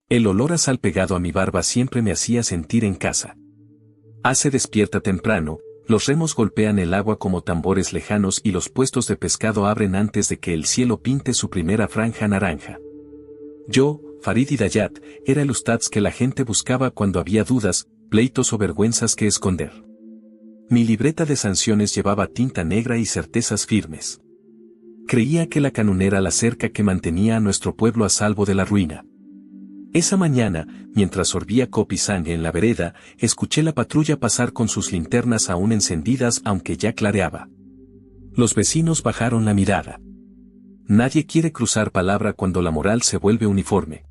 El olor a sal pegado a mi barba siempre me hacía sentir en casa. Se despierta temprano, los remos golpean el agua como tambores lejanos y los puestos de pescado abren antes de que el cielo pinte su primera franja naranja. Yo, Farid Hidayat, era el ustaz que la gente buscaba cuando había dudas, pleitos o vergüenzas que esconder. Mi libreta de sanciones llevaba tinta negra y certezas firmes. Creía que la canún era la cerca que mantenía a nuestro pueblo a salvo de la ruina. Esa mañana, mientras sorbía copisang en la vereda, escuché la patrulla pasar con sus linternas aún encendidas aunque ya clareaba. Los vecinos bajaron la mirada. Nadie quiere cruzar palabra cuando la moral se vuelve uniforme.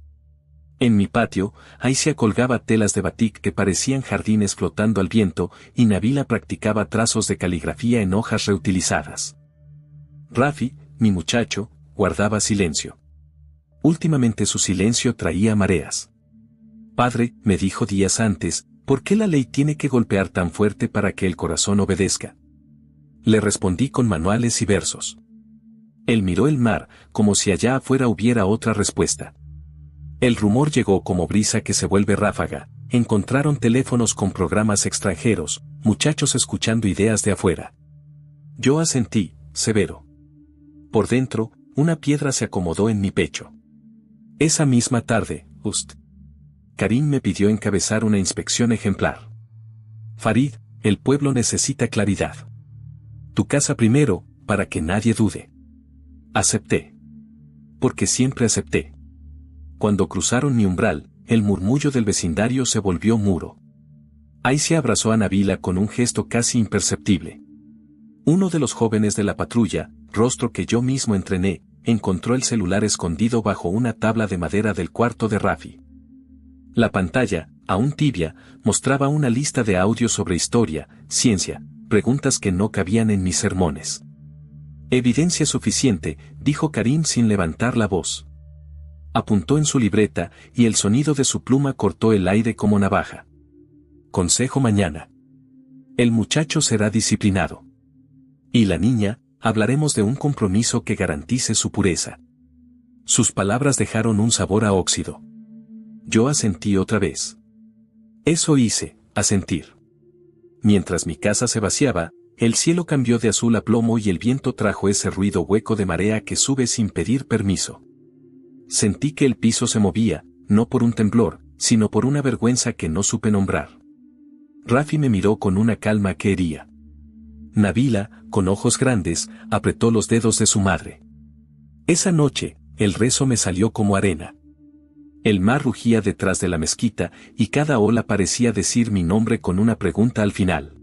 En mi patio, Aisha colgaba telas de batik que parecían jardines flotando al viento, y Nabila practicaba trazos de caligrafía en hojas reutilizadas. Rafi, mi muchacho, guardaba silencio. Últimamente su silencio traía mareas. Padre, me dijo días antes, ¿por qué la ley tiene que golpear tan fuerte para que el corazón obedezca? Le respondí con manuales y versos. Él miró el mar, como si allá afuera hubiera otra respuesta. El rumor llegó como brisa que se vuelve ráfaga, encontraron teléfonos con programas extranjeros, muchachos escuchando ideas de afuera. Yo asentí, severo. Por dentro, una piedra se acomodó en mi pecho. Esa misma tarde, Karim me pidió encabezar una inspección ejemplar. Farid, el pueblo necesita claridad. Tu casa primero, para que nadie dude. Acepté. Porque siempre acepté. Cuando cruzaron mi umbral, el murmullo del vecindario se volvió muro. Aisha abrazó a Nabila con un gesto casi imperceptible. Uno de los jóvenes de la patrulla, rostro que yo mismo entrené, encontró el celular escondido bajo una tabla de madera del cuarto de Rafi. La pantalla, aún tibia, mostraba una lista de audios sobre historia, ciencia, preguntas que no cabían en mis sermones. Evidencia suficiente, dijo Karim sin levantar la voz. Apuntó en su libreta, y el sonido de su pluma cortó el aire como navaja. Consejo mañana. El muchacho será disciplinado. Y la niña, hablaremos de un compromiso que garantice su pureza. Sus palabras dejaron un sabor a óxido. Yo asentí otra vez. Eso hice, asentir. Mientras mi casa se vaciaba, el cielo cambió de azul a plomo y el viento trajo ese ruido hueco de marea que sube sin pedir permiso. Sentí que el piso se movía, no por un temblor, sino por una vergüenza que no supe nombrar. Rafi me miró con una calma que hería. Nabila, con ojos grandes, apretó los dedos de su madre. Esa noche, el rezo me salió como arena. El mar rugía detrás de la mezquita, y cada ola parecía decir mi nombre con una pregunta al final.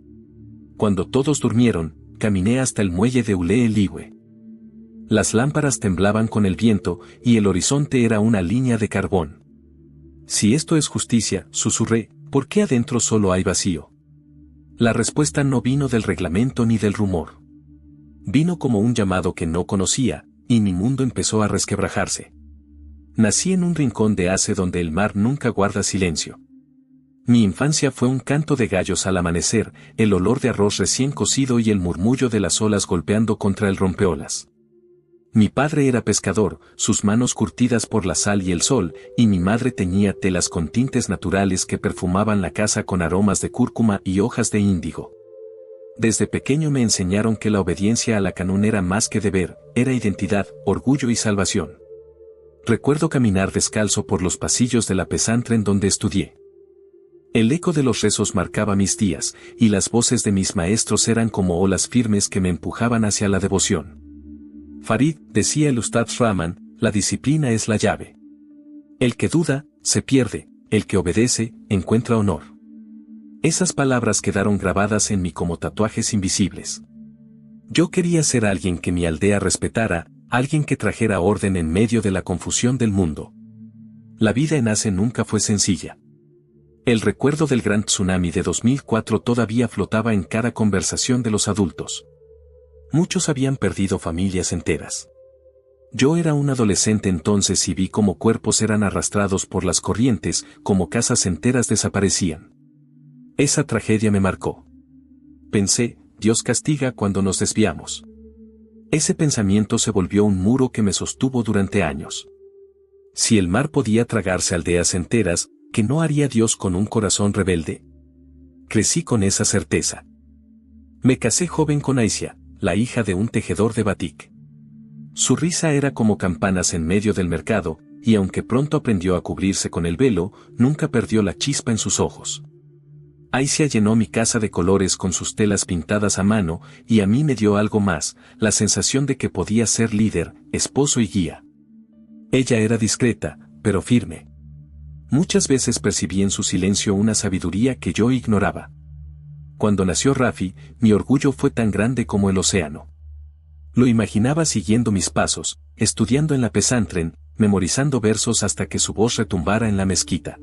Cuando todos durmieron, caminé hasta el muelle de Ule el Iwe. Las lámparas temblaban con el viento, y el horizonte era una línea de carbón. Si esto es justicia, susurré, ¿por qué adentro solo hay vacío? La respuesta no vino del reglamento ni del rumor. Vino como un llamado que no conocía, y mi mundo empezó a resquebrajarse. Nací en un rincón de Ace donde el mar nunca guarda silencio. Mi infancia fue un canto de gallos al amanecer, el olor de arroz recién cocido y el murmullo de las olas golpeando contra el rompeolas. Mi padre era pescador, sus manos curtidas por la sal y el sol, y mi madre teñía telas con tintes naturales que perfumaban la casa con aromas de cúrcuma y hojas de índigo. Desde pequeño me enseñaron que la obediencia a la canún era más que deber, era identidad, orgullo y salvación. Recuerdo caminar descalzo por los pasillos de la pesantren donde estudié. El eco de los rezos marcaba mis días, y las voces de mis maestros eran como olas firmes que me empujaban hacia la devoción. Farid, decía el Ustaz Rahman, la disciplina es la llave. El que duda, se pierde, el que obedece, encuentra honor. Esas palabras quedaron grabadas en mí como tatuajes invisibles. Yo quería ser alguien que mi aldea respetara, alguien que trajera orden en medio de la confusión del mundo. La vida en Ace nunca fue sencilla. El recuerdo del gran tsunami de 2004 todavía flotaba en cada conversación de los adultos. Muchos habían perdido familias enteras. Yo era un adolescente entonces y vi cómo cuerpos eran arrastrados por las corrientes, como casas enteras desaparecían. Esa tragedia me marcó. Pensé, Dios castiga cuando nos desviamos. Ese pensamiento se volvió un muro que me sostuvo durante años. Si el mar podía tragarse aldeas enteras, ¿qué no haría Dios con un corazón rebelde? Crecí con esa certeza. Me casé joven con Aisia, la hija de un tejedor de batik. Su risa era como campanas en medio del mercado, y aunque pronto aprendió a cubrirse con el velo, nunca perdió la chispa en sus ojos. Aisia llenó mi casa de colores con sus telas pintadas a mano, y a mí me dio algo más, la sensación de que podía ser líder, esposo y guía. Ella era discreta, pero firme. Muchas veces percibí en su silencio una sabiduría que yo ignoraba. Cuando nació Rafi, mi orgullo fue tan grande como el océano. Lo imaginaba siguiendo mis pasos, estudiando en la pesantren, memorizando versos hasta que su voz retumbara en la mezquita.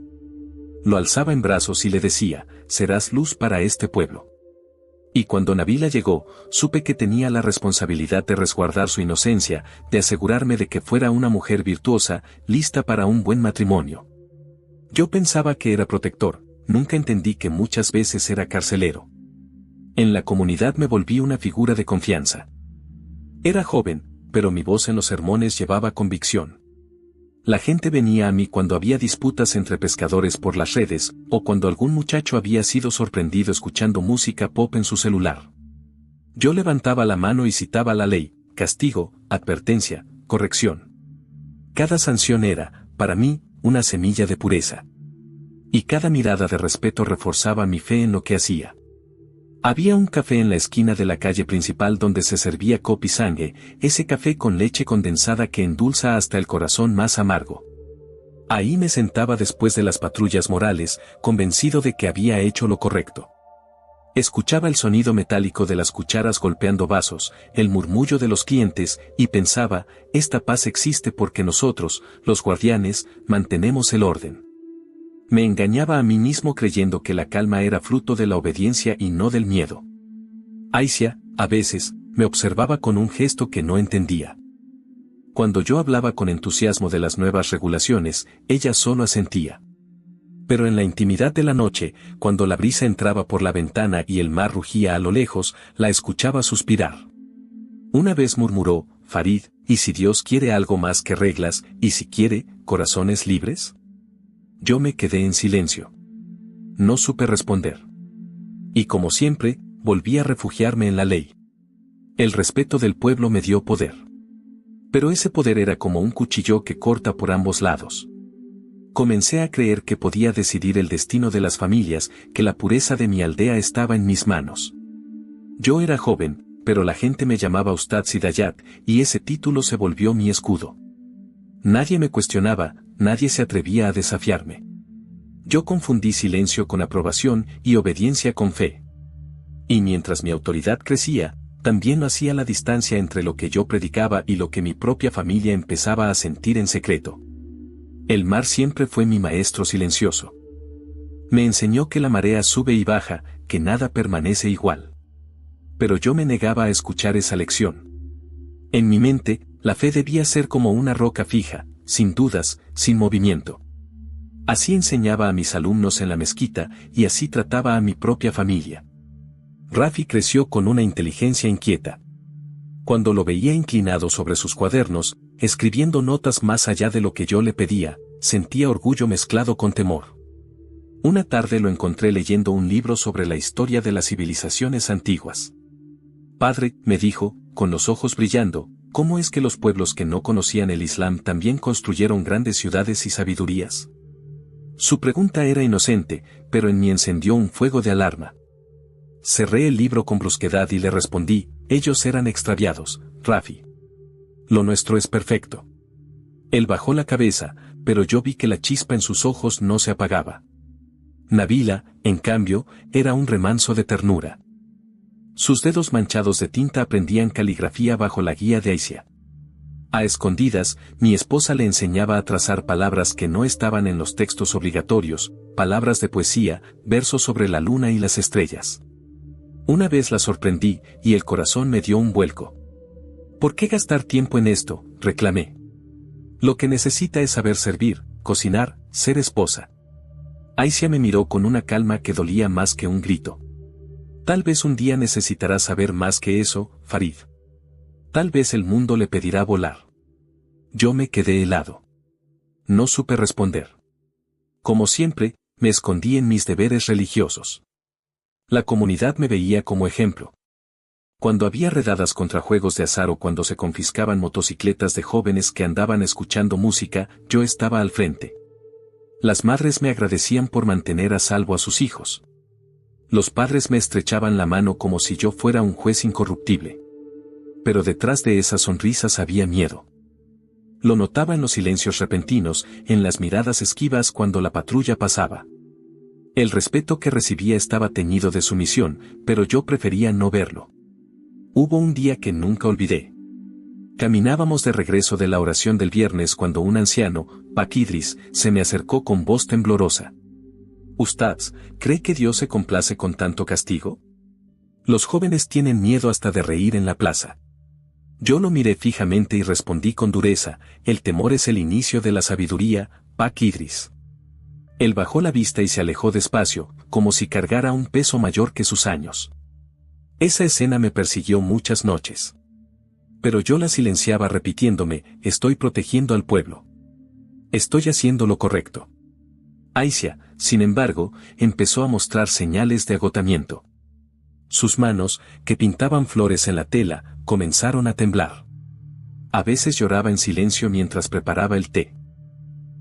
Lo alzaba en brazos y le decía, serás luz para este pueblo. Y cuando Nabila llegó, supe que tenía la responsabilidad de resguardar su inocencia, de asegurarme de que fuera una mujer virtuosa, lista para un buen matrimonio. Yo pensaba que era protector, nunca entendí que muchas veces era carcelero. En la comunidad me volví una figura de confianza. Era joven, pero mi voz en los sermones llevaba convicción. La gente venía a mí cuando había disputas entre pescadores por las redes, o cuando algún muchacho había sido sorprendido escuchando música pop en su celular. Yo levantaba la mano y citaba la ley, castigo, advertencia, corrección. Cada sanción era, para mí, una semilla de pureza. Y cada mirada de respeto reforzaba mi fe en lo que hacía. Había un café en la esquina de la calle principal donde se servía copi sangue, ese café con leche condensada que endulza hasta el corazón más amargo. Ahí me sentaba después de las patrullas morales, convencido de que había hecho lo correcto. Escuchaba el sonido metálico de las cucharas golpeando vasos, el murmullo de los clientes, y pensaba, esta paz existe porque nosotros, los guardianes, mantenemos el orden. Me engañaba a mí mismo creyendo que la calma era fruto de la obediencia y no del miedo. Aisia, a veces, me observaba con un gesto que no entendía. Cuando yo hablaba con entusiasmo de las nuevas regulaciones, ella solo asentía. Pero en la intimidad de la noche, cuando la brisa entraba por la ventana y el mar rugía a lo lejos, la escuchaba suspirar. Una vez murmuró, Farid, ¿y si Dios quiere algo más que reglas, y si quiere, corazones libres? Yo me quedé en silencio. No supe responder. Y como siempre, volví a refugiarme en la ley. El respeto del pueblo me dio poder. Pero ese poder era como un cuchillo que corta por ambos lados. Comencé a creer que podía decidir el destino de las familias, que la pureza de mi aldea estaba en mis manos. Yo era joven, pero la gente me llamaba Ustad Sidayat, y ese título se volvió mi escudo. Nadie me cuestionaba, nadie se atrevía a desafiarme. Yo confundí silencio con aprobación y obediencia con fe. Y mientras mi autoridad crecía, también lo hacía la distancia entre lo que yo predicaba y lo que mi propia familia empezaba a sentir en secreto. El mar siempre fue mi maestro silencioso. Me enseñó que la marea sube y baja, que nada permanece igual. Pero yo me negaba a escuchar esa lección. En mi mente, la fe debía ser como una roca fija, sin dudas, sin movimiento. Así enseñaba a mis alumnos en la mezquita y así trataba a mi propia familia. Rafi creció con una inteligencia inquieta. Cuando lo veía inclinado sobre sus cuadernos, escribiendo notas más allá de lo que yo le pedía, sentía orgullo mezclado con temor. Una tarde lo encontré leyendo un libro sobre la historia de las civilizaciones antiguas. Padre, me dijo, con los ojos brillando, ¿cómo es que los pueblos que no conocían el Islam también construyeron grandes ciudades y sabidurías? Su pregunta era inocente, pero en mí encendió un fuego de alarma. Cerré el libro con brusquedad y le respondí, ellos eran extraviados, Rafi. Lo nuestro es perfecto. Él bajó la cabeza, pero yo vi que la chispa en sus ojos no se apagaba. Nabila, en cambio, era un remanso de ternura. Sus dedos manchados de tinta aprendían caligrafía bajo la guía de Aisia. A escondidas, mi esposa le enseñaba a trazar palabras que no estaban en los textos obligatorios, palabras de poesía, versos sobre la luna y las estrellas. Una vez la sorprendí, y el corazón me dio un vuelco. ¿Por qué gastar tiempo en esto?, reclamé. Lo que necesita es saber servir, cocinar, ser esposa. Aisia me miró con una calma que dolía más que un grito. Tal vez un día necesitará saber más que eso, Farid. Tal vez el mundo le pedirá volar. Yo me quedé helado. No supe responder. Como siempre, me escondí en mis deberes religiosos. La comunidad me veía como ejemplo. Cuando había redadas contra juegos de azar o cuando se confiscaban motocicletas de jóvenes que andaban escuchando música, yo estaba al frente. Las madres me agradecían por mantener a salvo a sus hijos. Los padres me estrechaban la mano como si yo fuera un juez incorruptible. Pero detrás de esas sonrisas había miedo. Lo notaba en los silencios repentinos, en las miradas esquivas cuando la patrulla pasaba. El respeto que recibía estaba teñido de sumisión, pero yo prefería no verlo. Hubo un día que nunca olvidé. Caminábamos de regreso de la oración del viernes cuando un anciano, Pak Idris, se me acercó con voz temblorosa. «Ustaz, ¿cree que Dios se complace con tanto castigo? Los jóvenes tienen miedo hasta de reír en la plaza». Yo lo miré fijamente y respondí con dureza: «El temor es el inicio de la sabiduría, Pak Idris». Él bajó la vista y se alejó despacio, como si cargara un peso mayor que sus años. Esa escena me persiguió muchas noches. Pero yo la silenciaba repitiéndome: «Estoy protegiendo al pueblo. Estoy haciendo lo correcto». Aisha, sin embargo, empezó a mostrar señales de agotamiento. Sus manos, que pintaban flores en la tela, comenzaron a temblar. A veces lloraba en silencio mientras preparaba el té.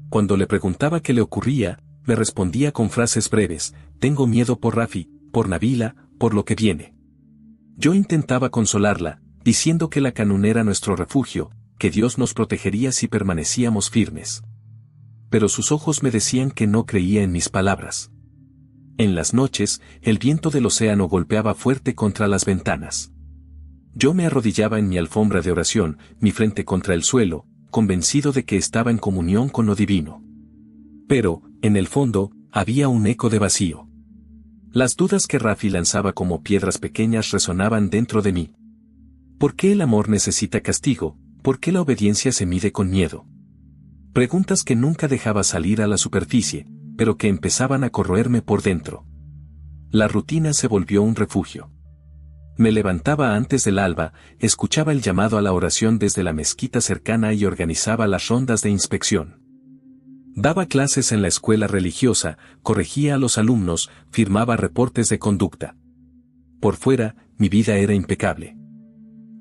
Cuando le preguntaba qué le ocurría, me respondía con frases breves: «Tengo miedo por Rafi, por Nabila, por lo que viene». Yo intentaba consolarla, diciendo que la Canún era nuestro refugio, que Dios nos protegería si permanecíamos firmes. Pero sus ojos me decían que no creía en mis palabras. En las noches, el viento del océano golpeaba fuerte contra las ventanas. Yo me arrodillaba en mi alfombra de oración, mi frente contra el suelo, convencido de que estaba en comunión con lo divino. Pero, en el fondo, había un eco de vacío. Las dudas que Rafi lanzaba como piedras pequeñas resonaban dentro de mí. ¿Por qué el amor necesita castigo? ¿Por qué la obediencia se mide con miedo? Preguntas que nunca dejaba salir a la superficie, pero que empezaban a corroerme por dentro. La rutina se volvió un refugio. Me levantaba antes del alba, escuchaba el llamado a la oración desde la mezquita cercana y organizaba las rondas de inspección. Daba clases en la escuela religiosa, corregía a los alumnos, firmaba reportes de conducta. Por fuera, mi vida era impecable.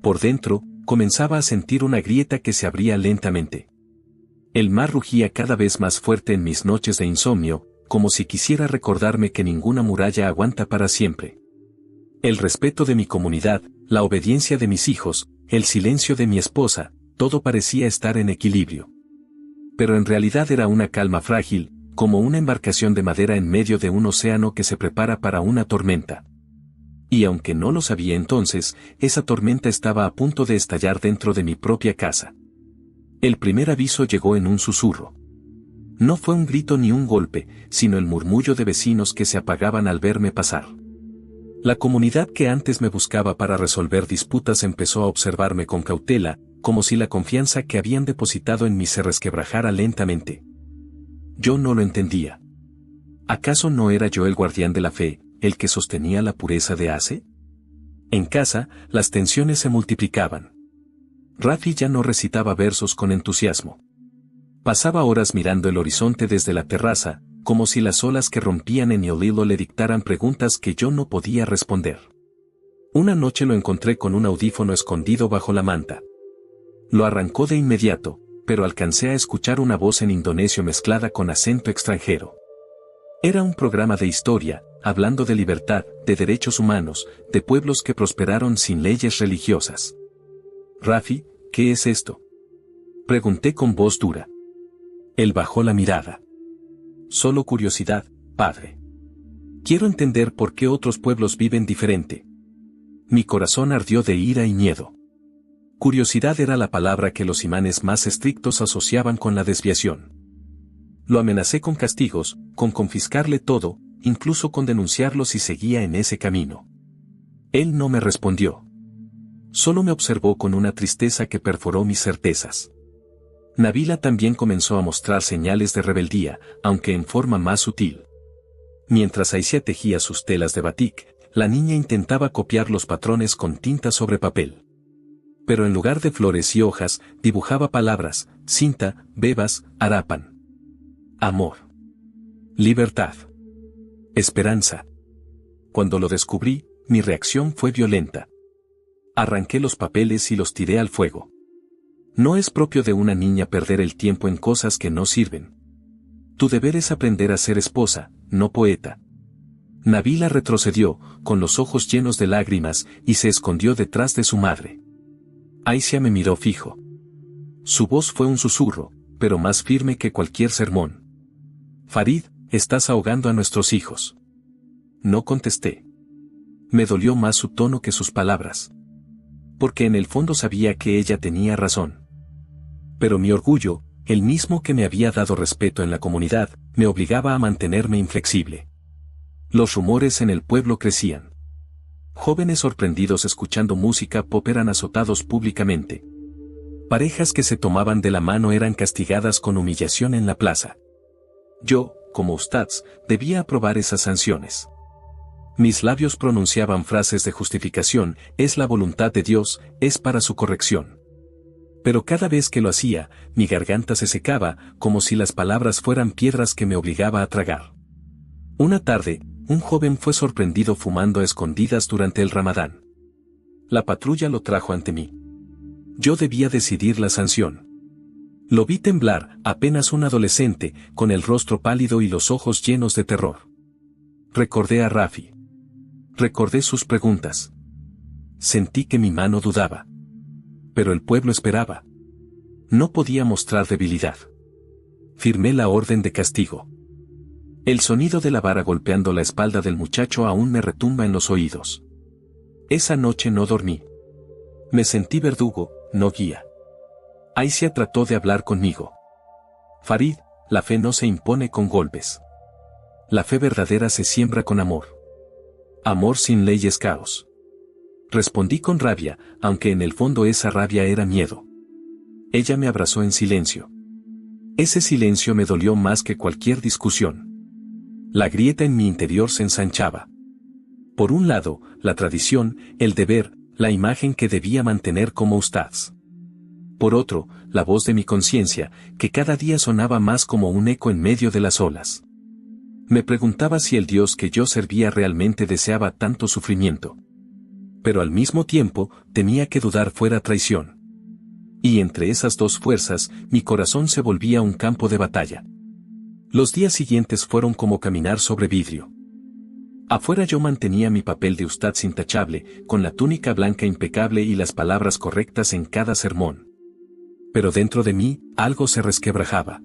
Por dentro, comenzaba a sentir una grieta que se abría lentamente. El mar rugía cada vez más fuerte en mis noches de insomnio, como si quisiera recordarme que ninguna muralla aguanta para siempre. El respeto de mi comunidad, la obediencia de mis hijos, el silencio de mi esposa, todo parecía estar en equilibrio. Pero en realidad era una calma frágil, como una embarcación de madera en medio de un océano que se prepara para una tormenta. Y aunque no lo sabía entonces, esa tormenta estaba a punto de estallar dentro de mi propia casa. El primer aviso llegó en un susurro. No fue un grito ni un golpe, sino el murmullo de vecinos que se apagaban al verme pasar. La comunidad que antes me buscaba para resolver disputas empezó a observarme con cautela, como si la confianza que habían depositado en mí se resquebrajara lentamente. Yo no lo entendía. ¿Acaso no era yo el guardián de la fe, el que sostenía la pureza de Ace? En casa, las tensiones se multiplicaban. Rafi ya no recitaba versos con entusiasmo. Pasaba horas mirando el horizonte desde la terraza, como si las olas que rompían en el hilo le dictaran preguntas que yo no podía responder. Una noche lo encontré con un audífono escondido bajo la manta. Lo arrancó de inmediato, pero alcancé a escuchar una voz en indonesio mezclada con acento extranjero. Era un programa de historia, hablando de libertad, de derechos humanos, de pueblos que prosperaron sin leyes religiosas. «Rafi, ¿qué es esto?», pregunté con voz dura. Él bajó la mirada. «Solo curiosidad, padre. Quiero entender por qué otros pueblos viven diferente». Mi corazón ardió de ira y miedo. Curiosidad era la palabra que los imanes más estrictos asociaban con la desviación. Lo amenacé con castigos, con confiscarle todo, incluso con denunciarlo si seguía en ese camino. Él no me respondió. Solo me observó con una tristeza que perforó mis certezas. Nabila también comenzó a mostrar señales de rebeldía, aunque en forma más sutil. Mientras Aisha tejía sus telas de batik, la niña intentaba copiar los patrones con tinta sobre papel. Pero en lugar de flores y hojas, dibujaba palabras: Cinta, Bebas, Arapan. Amor. Libertad. Esperanza. Cuando lo descubrí, mi reacción fue violenta. Arranqué los papeles y los tiré al fuego. No es propio de una niña perder el tiempo en cosas que no sirven. Tu deber es aprender a ser esposa, no poeta. Nabila retrocedió, con los ojos llenos de lágrimas, y se escondió detrás de su madre. Aisha me miró fijo. Su voz fue un susurro, pero más firme que cualquier sermón. Farid, estás ahogando a nuestros hijos. No contesté. Me dolió más su tono que sus palabras. Porque en el fondo sabía que ella tenía razón. Pero mi orgullo, el mismo que me había dado respeto en la comunidad, me obligaba a mantenerme inflexible. Los rumores en el pueblo crecían. Jóvenes sorprendidos escuchando música pop eran azotados públicamente. Parejas que se tomaban de la mano eran castigadas con humillación en la plaza. Yo, como ustaz, debía aprobar esas sanciones. Mis labios pronunciaban frases de justificación, es la voluntad de Dios, es para su corrección. Pero cada vez que lo hacía, mi garganta se secaba, como si las palabras fueran piedras que me obligaba a tragar. Una tarde, un joven fue sorprendido fumando a escondidas durante el Ramadán. La patrulla lo trajo ante mí. Yo debía decidir la sanción. Lo vi temblar, apenas un adolescente, con el rostro pálido y los ojos llenos de terror. Recordé a Rafi. Recordé sus preguntas. Sentí que mi mano dudaba. Pero el pueblo esperaba. No podía mostrar debilidad. Firmé la orden de castigo. El sonido de la vara golpeando la espalda del muchacho aún me retumba en los oídos. Esa noche no dormí. Me sentí verdugo, no guía. Aisha trató de hablar conmigo. Farid, la fe no se impone con golpes. La fe verdadera se siembra con amor. Amor sin ley es caos. Respondí con rabia, aunque en el fondo esa rabia era miedo. Ella me abrazó en silencio. Ese silencio me dolió más que cualquier discusión. La grieta en mi interior se ensanchaba. Por un lado, la tradición, el deber, la imagen que debía mantener como ustaz. Por otro, la voz de mi conciencia, que cada día sonaba más como un eco en medio de las olas. Me preguntaba si el Dios que yo servía realmente deseaba tanto sufrimiento. Pero al mismo tiempo, temía que dudar fuera traición. Y entre esas dos fuerzas, mi corazón se volvía un campo de batalla. Los días siguientes fueron como caminar sobre vidrio. Afuera yo mantenía mi papel de ustaz intachable, con la túnica blanca impecable y las palabras correctas en cada sermón. Pero dentro de mí, algo se resquebrajaba.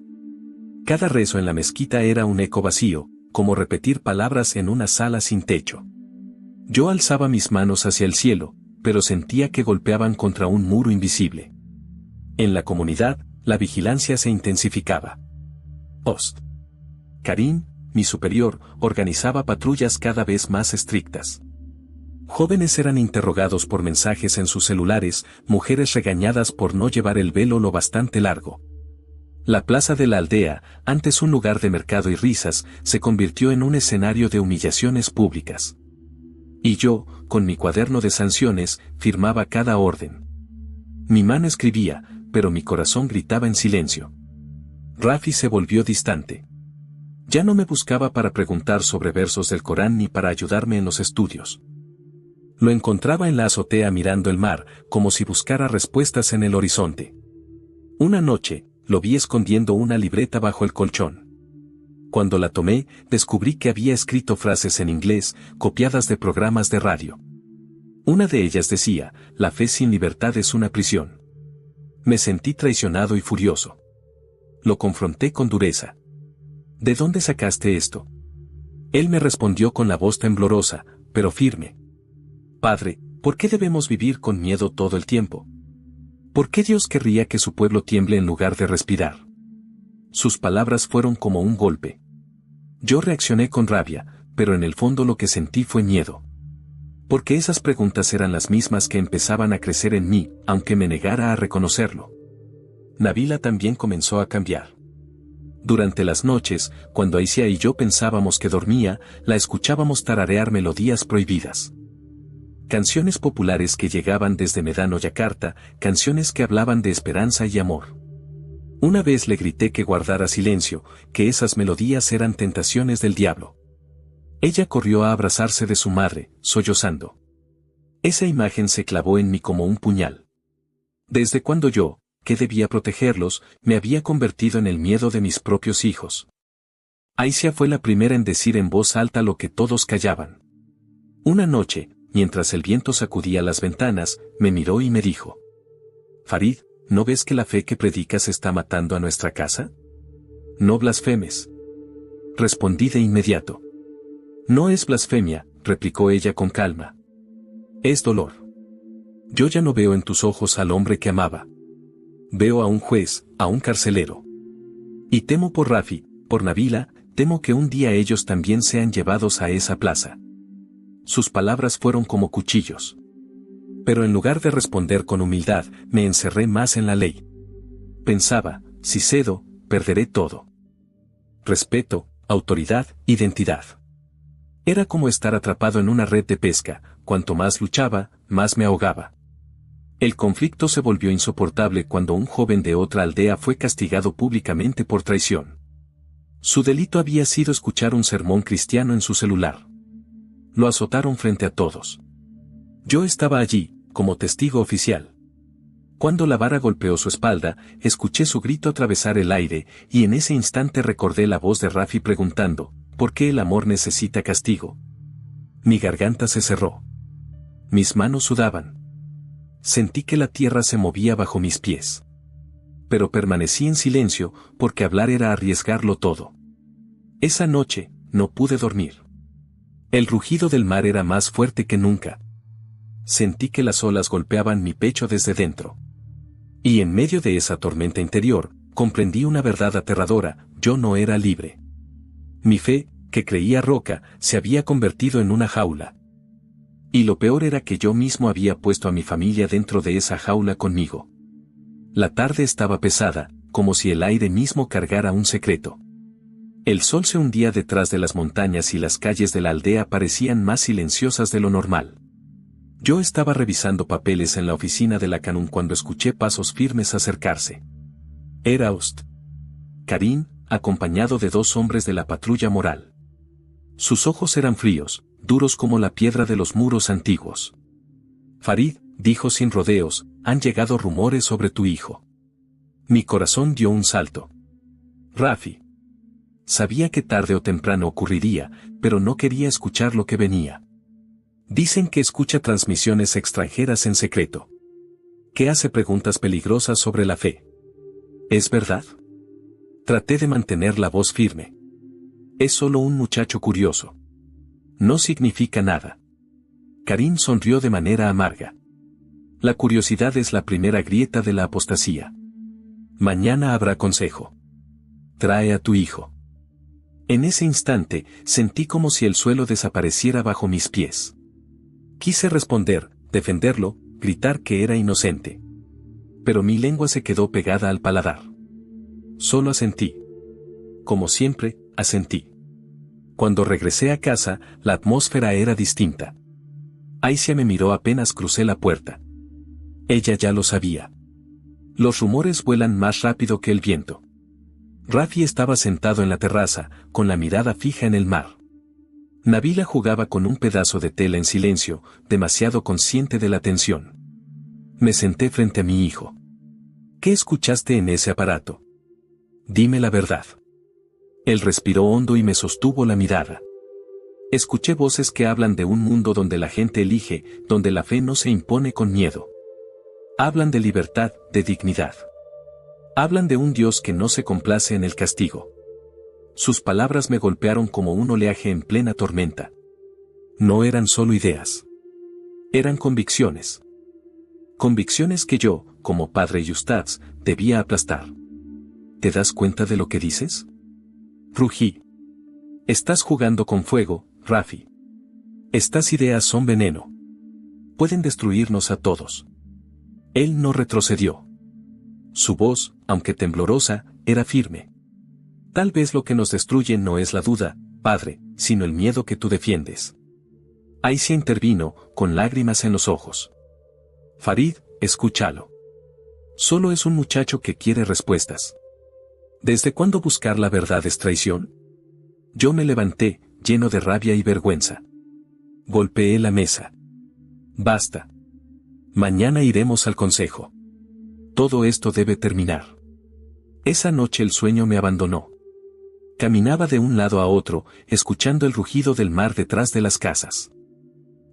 Cada rezo en la mezquita era un eco vacío, como repetir palabras en una sala sin techo. Yo alzaba mis manos hacia el cielo, pero sentía que golpeaban contra un muro invisible. En la comunidad, la vigilancia se intensificaba. Ost. Karim, mi superior, organizaba patrullas cada vez más estrictas. Jóvenes eran interrogados por mensajes en sus celulares, mujeres regañadas por no llevar el velo lo bastante largo. La plaza de la aldea, antes un lugar de mercado y risas, se convirtió en un escenario de humillaciones públicas. Y yo, con mi cuaderno de sanciones, firmaba cada orden. Mi mano escribía, pero mi corazón gritaba en silencio. Rafi se volvió distante. Ya no me buscaba para preguntar sobre versos del Corán ni para ayudarme en los estudios. Lo encontraba en la azotea mirando el mar, como si buscara respuestas en el horizonte. Una noche, lo vi escondiendo una libreta bajo el colchón. Cuando la tomé, descubrí que había escrito frases en inglés, copiadas de programas de radio. Una de ellas decía, la fe sin libertad es una prisión. Me sentí traicionado y furioso. Lo confronté con dureza. ¿De dónde sacaste esto? Él me respondió con la voz temblorosa, pero firme. Padre, ¿por qué debemos vivir con miedo todo el tiempo? ¿Por qué Dios querría que su pueblo tiemble en lugar de respirar? Sus palabras fueron como un golpe. Yo reaccioné con rabia, pero en el fondo lo que sentí fue miedo. Porque esas preguntas eran las mismas que empezaban a crecer en mí, aunque me negara a reconocerlo. Nabila también comenzó a cambiar. Durante las noches, cuando Aisha y yo pensábamos que dormía, la escuchábamos tararear melodías prohibidas. Canciones populares que llegaban desde Medano, Yakarta, canciones que hablaban de esperanza y amor. Una vez le grité que guardara silencio, que esas melodías eran tentaciones del diablo. Ella corrió a abrazarse de su madre, sollozando. Esa imagen se clavó en mí como un puñal. Desde cuando yo, que debía protegerlos, me había convertido en el miedo de mis propios hijos. Aisha fue la primera en decir en voz alta lo que todos callaban. Una noche, mientras el viento sacudía las ventanas, me miró y me dijo: Farid, ¿no ves que la fe que predicas está matando a nuestra casa? No blasfemes. Respondí de inmediato. No es blasfemia, replicó ella con calma. Es dolor. Yo ya no veo en tus ojos al hombre que amaba. Veo a un juez, a un carcelero. Y temo por Rafi, por Nabila, temo que un día ellos también sean llevados a esa plaza. Sus palabras fueron como cuchillos. Pero en lugar de responder con humildad, me encerré más en la ley. Pensaba, si cedo, perderé todo. Respeto, autoridad, identidad. Era como estar atrapado en una red de pesca, cuanto más luchaba, más me ahogaba. El conflicto se volvió insoportable cuando un joven de otra aldea fue castigado públicamente por traición. Su delito había sido escuchar un sermón cristiano en su celular. Lo azotaron frente a todos. Yo estaba allí, como testigo oficial. Cuando la vara golpeó su espalda, escuché su grito atravesar el aire, y en ese instante recordé la voz de Rafi preguntando: ¿por qué el amor necesita castigo? Mi garganta se cerró. Mis manos sudaban. Sentí que la tierra se movía bajo mis pies. Pero permanecí en silencio, porque hablar era arriesgarlo todo. Esa noche, no pude dormir. El rugido del mar era más fuerte que nunca. Sentí que las olas golpeaban mi pecho desde dentro. Y en medio de esa tormenta interior, comprendí una verdad aterradora: yo no era libre. Mi fe, que creía roca, se había convertido en una jaula. Y lo peor era que yo mismo había puesto a mi familia dentro de esa jaula conmigo. La tarde estaba pesada, como si el aire mismo cargara un secreto. El sol se hundía detrás de las montañas y las calles de la aldea parecían más silenciosas de lo normal. Yo estaba revisando papeles en la oficina de la Canún cuando escuché pasos firmes acercarse. Era Ost. Karim, acompañado de 2 hombres de la patrulla moral. Sus ojos eran fríos, duros como la piedra de los muros antiguos. Farid, dijo sin rodeos, han llegado rumores sobre tu hijo. Mi corazón dio un salto. Rafi. Sabía que tarde o temprano ocurriría, pero no quería escuchar lo que venía. Dicen que escucha transmisiones extranjeras en secreto. Que hace preguntas peligrosas sobre la fe. ¿Es verdad? Traté de mantener la voz firme. Es solo un muchacho curioso. No significa nada. Karim sonrió de manera amarga. La curiosidad es la primera grieta de la apostasía. Mañana habrá consejo. Trae a tu hijo. En ese instante, sentí como si el suelo desapareciera bajo mis pies. Quise responder, defenderlo, gritar que era inocente. Pero mi lengua se quedó pegada al paladar. Solo asentí. Como siempre, asentí. Cuando regresé a casa, la atmósfera era distinta. Aisha me miró apenas crucé la puerta. Ella ya lo sabía. Los rumores vuelan más rápido que el viento. Rafi estaba sentado en la terraza, con la mirada fija en el mar. Nabila jugaba con un pedazo de tela en silencio, demasiado consciente de la tensión. Me senté frente a mi hijo. ¿Qué escuchaste en ese aparato? Dime la verdad. Él respiró hondo y me sostuvo la mirada. Escuché voces que hablan de un mundo donde la gente elige, donde la fe no se impone con miedo. Hablan de libertad, de dignidad. Hablan de un Dios que no se complace en el castigo. Sus palabras me golpearon como un oleaje en plena tormenta. No eran solo ideas. Eran convicciones. Convicciones que yo, como padre Yustats, debía aplastar. ¿Te das cuenta de lo que dices? Rugí. Estás jugando con fuego, Rafi. Estas ideas son veneno. Pueden destruirnos a todos. Él no retrocedió. Su voz, aunque temblorosa, era firme. Tal vez lo que nos destruye no es la duda, padre, sino el miedo que tú defiendes. Aisha intervino, con lágrimas en los ojos. Farid, escúchalo. Solo es un muchacho que quiere respuestas. ¿Desde cuándo buscar la verdad es traición? Yo me levanté, lleno de rabia y vergüenza. Golpeé la mesa. Basta. Mañana iremos al consejo. Todo esto debe terminar. Esa noche el sueño me abandonó. Caminaba de un lado a otro, escuchando el rugido del mar detrás de las casas.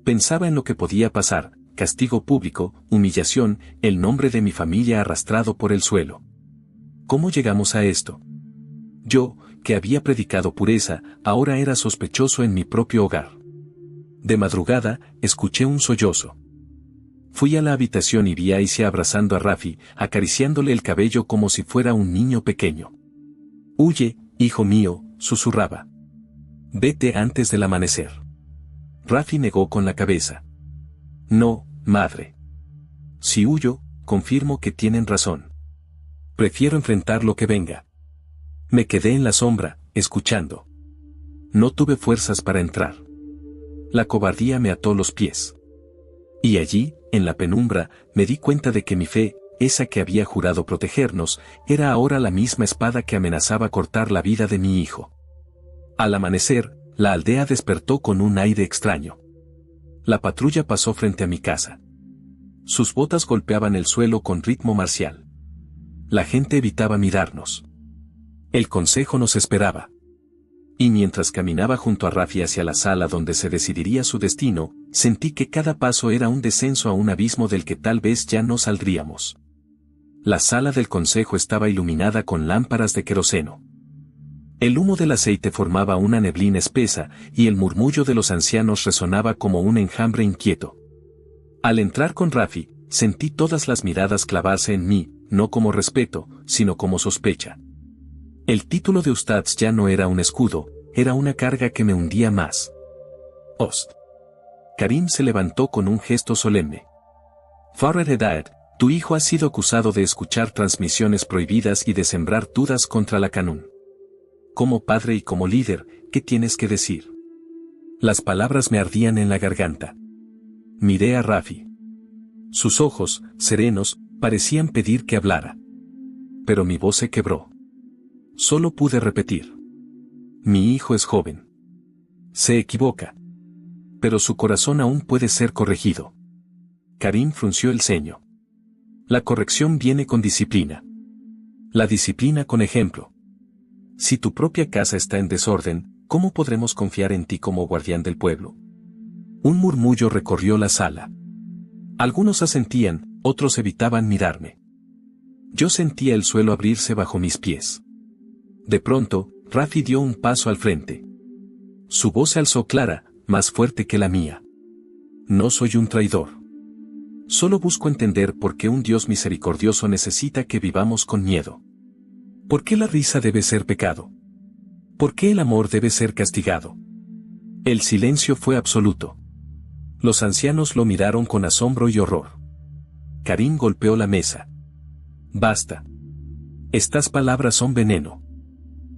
Pensaba en lo que podía pasar: castigo público, humillación, el nombre de mi familia arrastrado por el suelo. ¿Cómo llegamos a esto? Yo, que había predicado pureza, ahora era sospechoso en mi propio hogar. De madrugada, escuché un sollozo. Fui a la habitación y vi a Aisha abrazando a Rafi, acariciándole el cabello como si fuera un niño pequeño. «Huye, hijo mío», susurraba. «Vete antes del amanecer». Rafi negó con la cabeza. «No, madre. Si huyo, confirmo que tienen razón. Prefiero enfrentar lo que venga». Me quedé en la sombra, escuchando. No tuve fuerzas para entrar. La cobardía me ató los pies. Y allí, en la penumbra, me di cuenta de que mi fe, esa que había jurado protegernos, era ahora la misma espada que amenazaba cortar la vida de mi hijo. Al amanecer, la aldea despertó con un aire extraño. La patrulla pasó frente a mi casa. Sus botas golpeaban el suelo con ritmo marcial. La gente evitaba mirarnos. El consejo nos esperaba. Y mientras caminaba junto a Rafi hacia la sala donde se decidiría su destino, sentí que cada paso era un descenso a un abismo del que tal vez ya no saldríamos. La sala del consejo estaba iluminada con lámparas de queroseno. El humo del aceite formaba una neblina espesa, y el murmullo de los ancianos resonaba como un enjambre inquieto. Al entrar con Rafi, sentí todas las miradas clavarse en mí, no como respeto, sino como sospecha. El título de Ustadz ya no era un escudo, era una carga que me hundía más. Host. Karim se levantó con un gesto solemne. Farrer Hedayat, tu hijo ha sido acusado de escuchar transmisiones prohibidas y de sembrar dudas contra la Qanun. Como padre y como líder, ¿qué tienes que decir? Las palabras me ardían en la garganta. Miré a Rafi. Sus ojos, serenos, parecían pedir que hablara. Pero mi voz se quebró. Solo pude repetir. Mi hijo es joven. Se equivoca. Pero su corazón aún puede ser corregido. Karim frunció el ceño. La corrección viene con disciplina. La disciplina con ejemplo. Si tu propia casa está en desorden, ¿cómo podremos confiar en ti como guardián del pueblo? Un murmullo recorrió la sala. Algunos asentían, otros evitaban mirarme. Yo sentía el suelo abrirse bajo mis pies. De pronto, Rafi dio un paso al frente. Su voz se alzó clara, más fuerte que la mía. No soy un traidor. Solo busco entender por qué un Dios misericordioso necesita que vivamos con miedo. ¿Por qué la risa debe ser pecado? ¿Por qué el amor debe ser castigado? El silencio fue absoluto. Los ancianos lo miraron con asombro y horror. Karim golpeó la mesa. Basta. Estas palabras son veneno.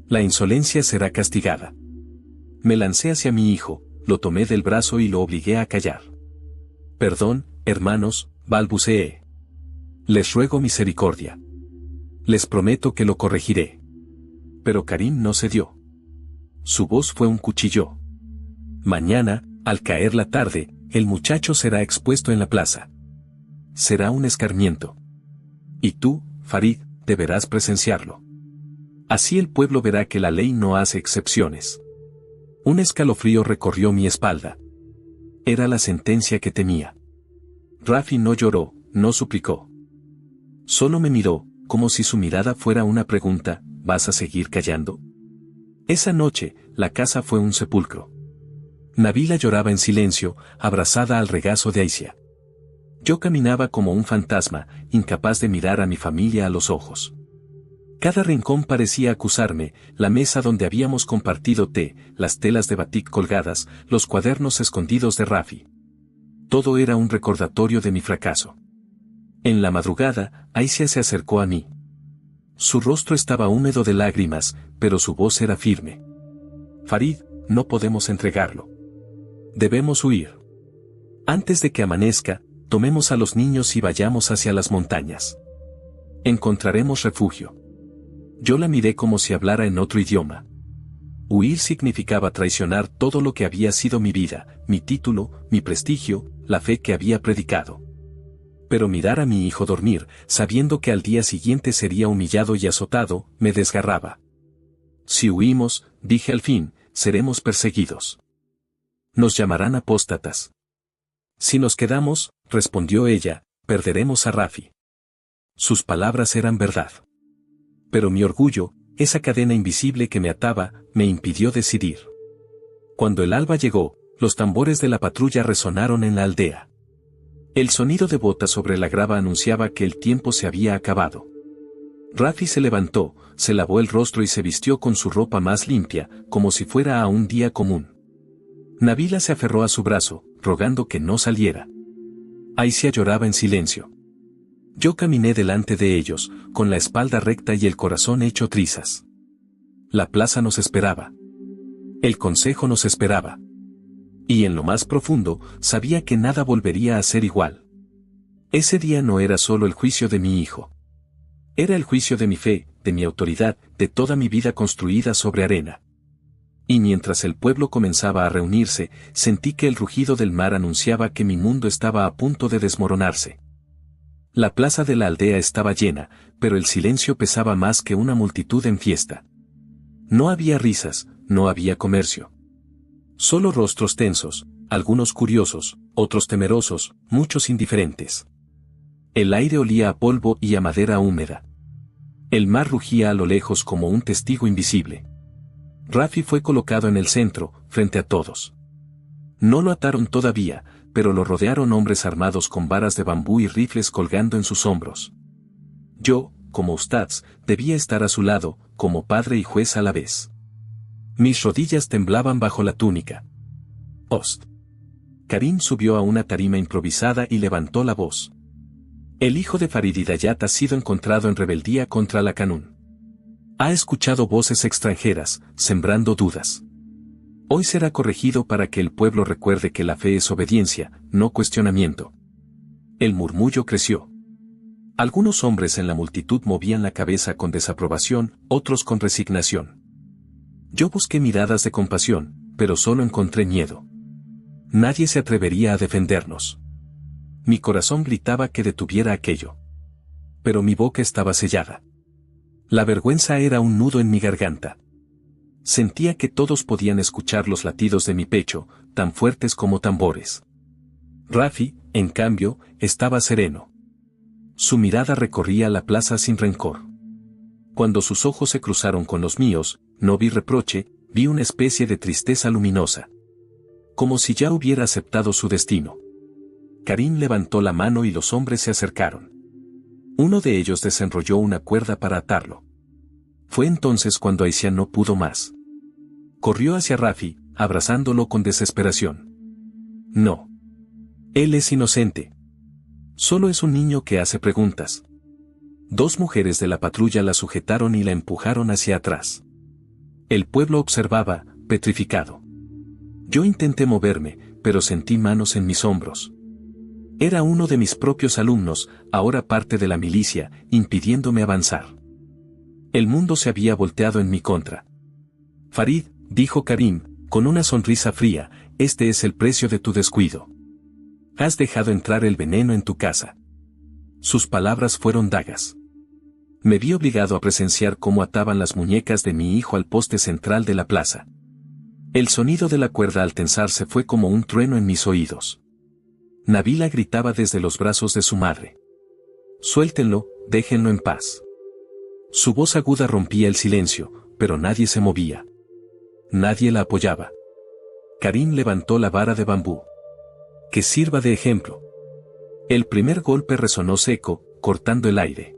La insolencia será castigada. Me lancé hacia mi hijo, lo tomé del brazo y lo obligué a callar. Perdón, hermanos, balbuceé. Les ruego misericordia. Les prometo que lo corregiré. Pero Karim no cedió. Su voz fue un cuchillo. Mañana, al caer la tarde, el muchacho será expuesto en la plaza. Será un escarmiento. Y tú, Farid, deberás presenciarlo. Así el pueblo verá que la ley no hace excepciones. Un escalofrío recorrió mi espalda. Era la sentencia que temía. Rafi no lloró, no suplicó. Solo me miró, como si su mirada fuera una pregunta: ¿vas a seguir callando? Esa noche, la casa fue un sepulcro. Nabila lloraba en silencio, abrazada al regazo de Aisha. Yo caminaba como un fantasma, incapaz de mirar a mi familia a los ojos. Cada rincón parecía acusarme: la mesa donde habíamos compartido té, las telas de batik colgadas, los cuadernos escondidos de Rafi. Todo era un recordatorio de mi fracaso. En la madrugada, Aisha se acercó a mí. Su rostro estaba húmedo de lágrimas, pero su voz era firme. Farid, no podemos entregarlo. Debemos huir. Antes de que amanezca, tomemos a los niños y vayamos hacia las montañas. Encontraremos refugio. Yo la miré como si hablara en otro idioma. Huir significaba traicionar todo lo que había sido mi vida, mi título, mi prestigio, la fe que había predicado. Pero mirar a mi hijo dormir, sabiendo que al día siguiente sería humillado y azotado, me desgarraba. Si huimos, dije al fin, seremos perseguidos. Nos llamarán apóstatas. Si nos quedamos, respondió ella, perderemos a Rafi. Sus palabras eran verdad. Pero mi orgullo, esa cadena invisible que me ataba, me impidió decidir. Cuando el alba llegó, los tambores de la patrulla resonaron en la aldea. El sonido de botas sobre la grava anunciaba que el tiempo se había acabado. Rafi se levantó, se lavó el rostro y se vistió con su ropa más limpia, como si fuera a un día común. Nabila se aferró a su brazo, rogando que no saliera. Aisha lloraba en silencio. Yo caminé delante de ellos, con la espalda recta y el corazón hecho trizas. La plaza nos esperaba. El consejo nos esperaba. Y en lo más profundo, sabía que nada volvería a ser igual. Ese día no era solo el juicio de mi hijo. Era el juicio de mi fe, de mi autoridad, de toda mi vida construida sobre arena. Y mientras el pueblo comenzaba a reunirse, sentí que el rugido del mar anunciaba que mi mundo estaba a punto de desmoronarse. La plaza de la aldea estaba llena, pero el silencio pesaba más que una multitud en fiesta. No había risas, no había comercio. Solo rostros tensos, algunos curiosos, otros temerosos, muchos indiferentes. El aire olía a polvo y a madera húmeda. El mar rugía a lo lejos como un testigo invisible. Rafi fue colocado en el centro, frente a todos. No lo ataron todavía, pero lo rodearon hombres armados con varas de bambú y rifles colgando en sus hombros. Yo, como ustaz, debía estar a su lado, como padre y juez a la vez. Mis rodillas temblaban bajo la túnica. Host. Karim subió a una tarima improvisada y levantó la voz. El hijo de Farid Hidayat ha sido encontrado en rebeldía contra la Canún. Ha escuchado voces extranjeras, sembrando dudas. Hoy será corregido para que el pueblo recuerde que la fe es obediencia, no cuestionamiento. El murmullo creció. Algunos hombres en la multitud movían la cabeza con desaprobación, otros con resignación. Yo busqué miradas de compasión, pero solo encontré miedo. Nadie se atrevería a defendernos. Mi corazón gritaba que detuviera aquello. Pero mi boca estaba sellada. La vergüenza era un nudo en mi garganta. Sentía que todos podían escuchar los latidos de mi pecho, tan fuertes como tambores. Rafi, en cambio, estaba sereno. Su mirada recorría la plaza sin rencor. Cuando sus ojos se cruzaron con los míos, no vi reproche, vi una especie de tristeza luminosa. Como si ya hubiera aceptado su destino. Karim levantó la mano y los hombres se acercaron. Uno de ellos desenrolló una cuerda para atarlo. Fue entonces cuando Aisha no pudo más. Corrió hacia Rafi, abrazándolo con desesperación. No. Él es inocente. Solo es un niño que hace preguntas. Dos mujeres de la patrulla la sujetaron y la empujaron hacia atrás. El pueblo observaba, petrificado. Yo intenté moverme, pero sentí manos en mis hombros. Era uno de mis propios alumnos, ahora parte de la milicia, impidiéndome avanzar. El mundo se había volteado en mi contra. Farid, dijo Karim, con una sonrisa fría, este es el precio de tu descuido. Has dejado entrar el veneno en tu casa. Sus palabras fueron dagas. Me vi obligado a presenciar cómo ataban las muñecas de mi hijo al poste central de la plaza. El sonido de la cuerda al tensarse fue como un trueno en mis oídos. Nabila gritaba desde los brazos de su madre. Suéltenlo, déjenlo en paz. Su voz aguda rompía el silencio, pero nadie se movía. Nadie la apoyaba. Karim levantó la vara de bambú. Que sirva de ejemplo. El primer golpe resonó seco, cortando el aire.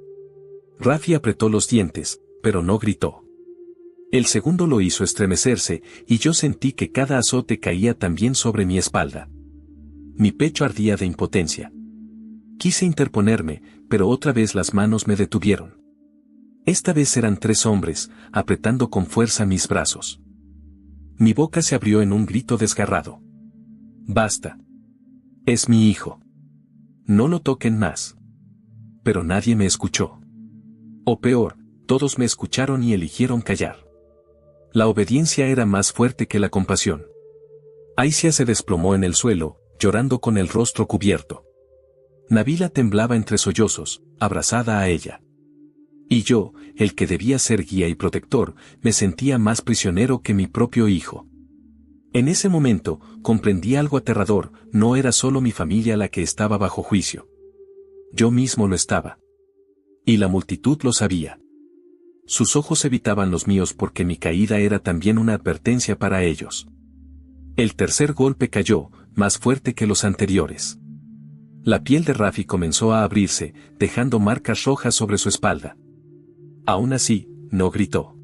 Rafi apretó los dientes, pero no gritó. El segundo lo hizo estremecerse, y yo sentí que cada azote caía también sobre mi espalda. Mi pecho ardía de impotencia. Quise interponerme, pero otra vez las manos me detuvieron. Esta vez eran tres hombres, apretando con fuerza mis brazos. Mi boca se abrió en un grito desgarrado. Basta. Es mi hijo. No lo toquen más. Pero nadie me escuchó. O peor, todos me escucharon y eligieron callar. La obediencia era más fuerte que la compasión. Aisha se desplomó en el suelo, llorando con el rostro cubierto. Nabila temblaba entre sollozos, abrazada a ella. Y yo, el que debía ser guía y protector, me sentía más prisionero que mi propio hijo. En ese momento, comprendí algo aterrador: no era solo mi familia la que estaba bajo juicio. Yo mismo lo estaba. Y la multitud lo sabía. Sus ojos evitaban los míos porque mi caída era también una advertencia para ellos. El tercer golpe cayó, más fuerte que los anteriores. La piel de Rafi comenzó a abrirse, dejando marcas rojas sobre su espalda. Aún así, no gritó.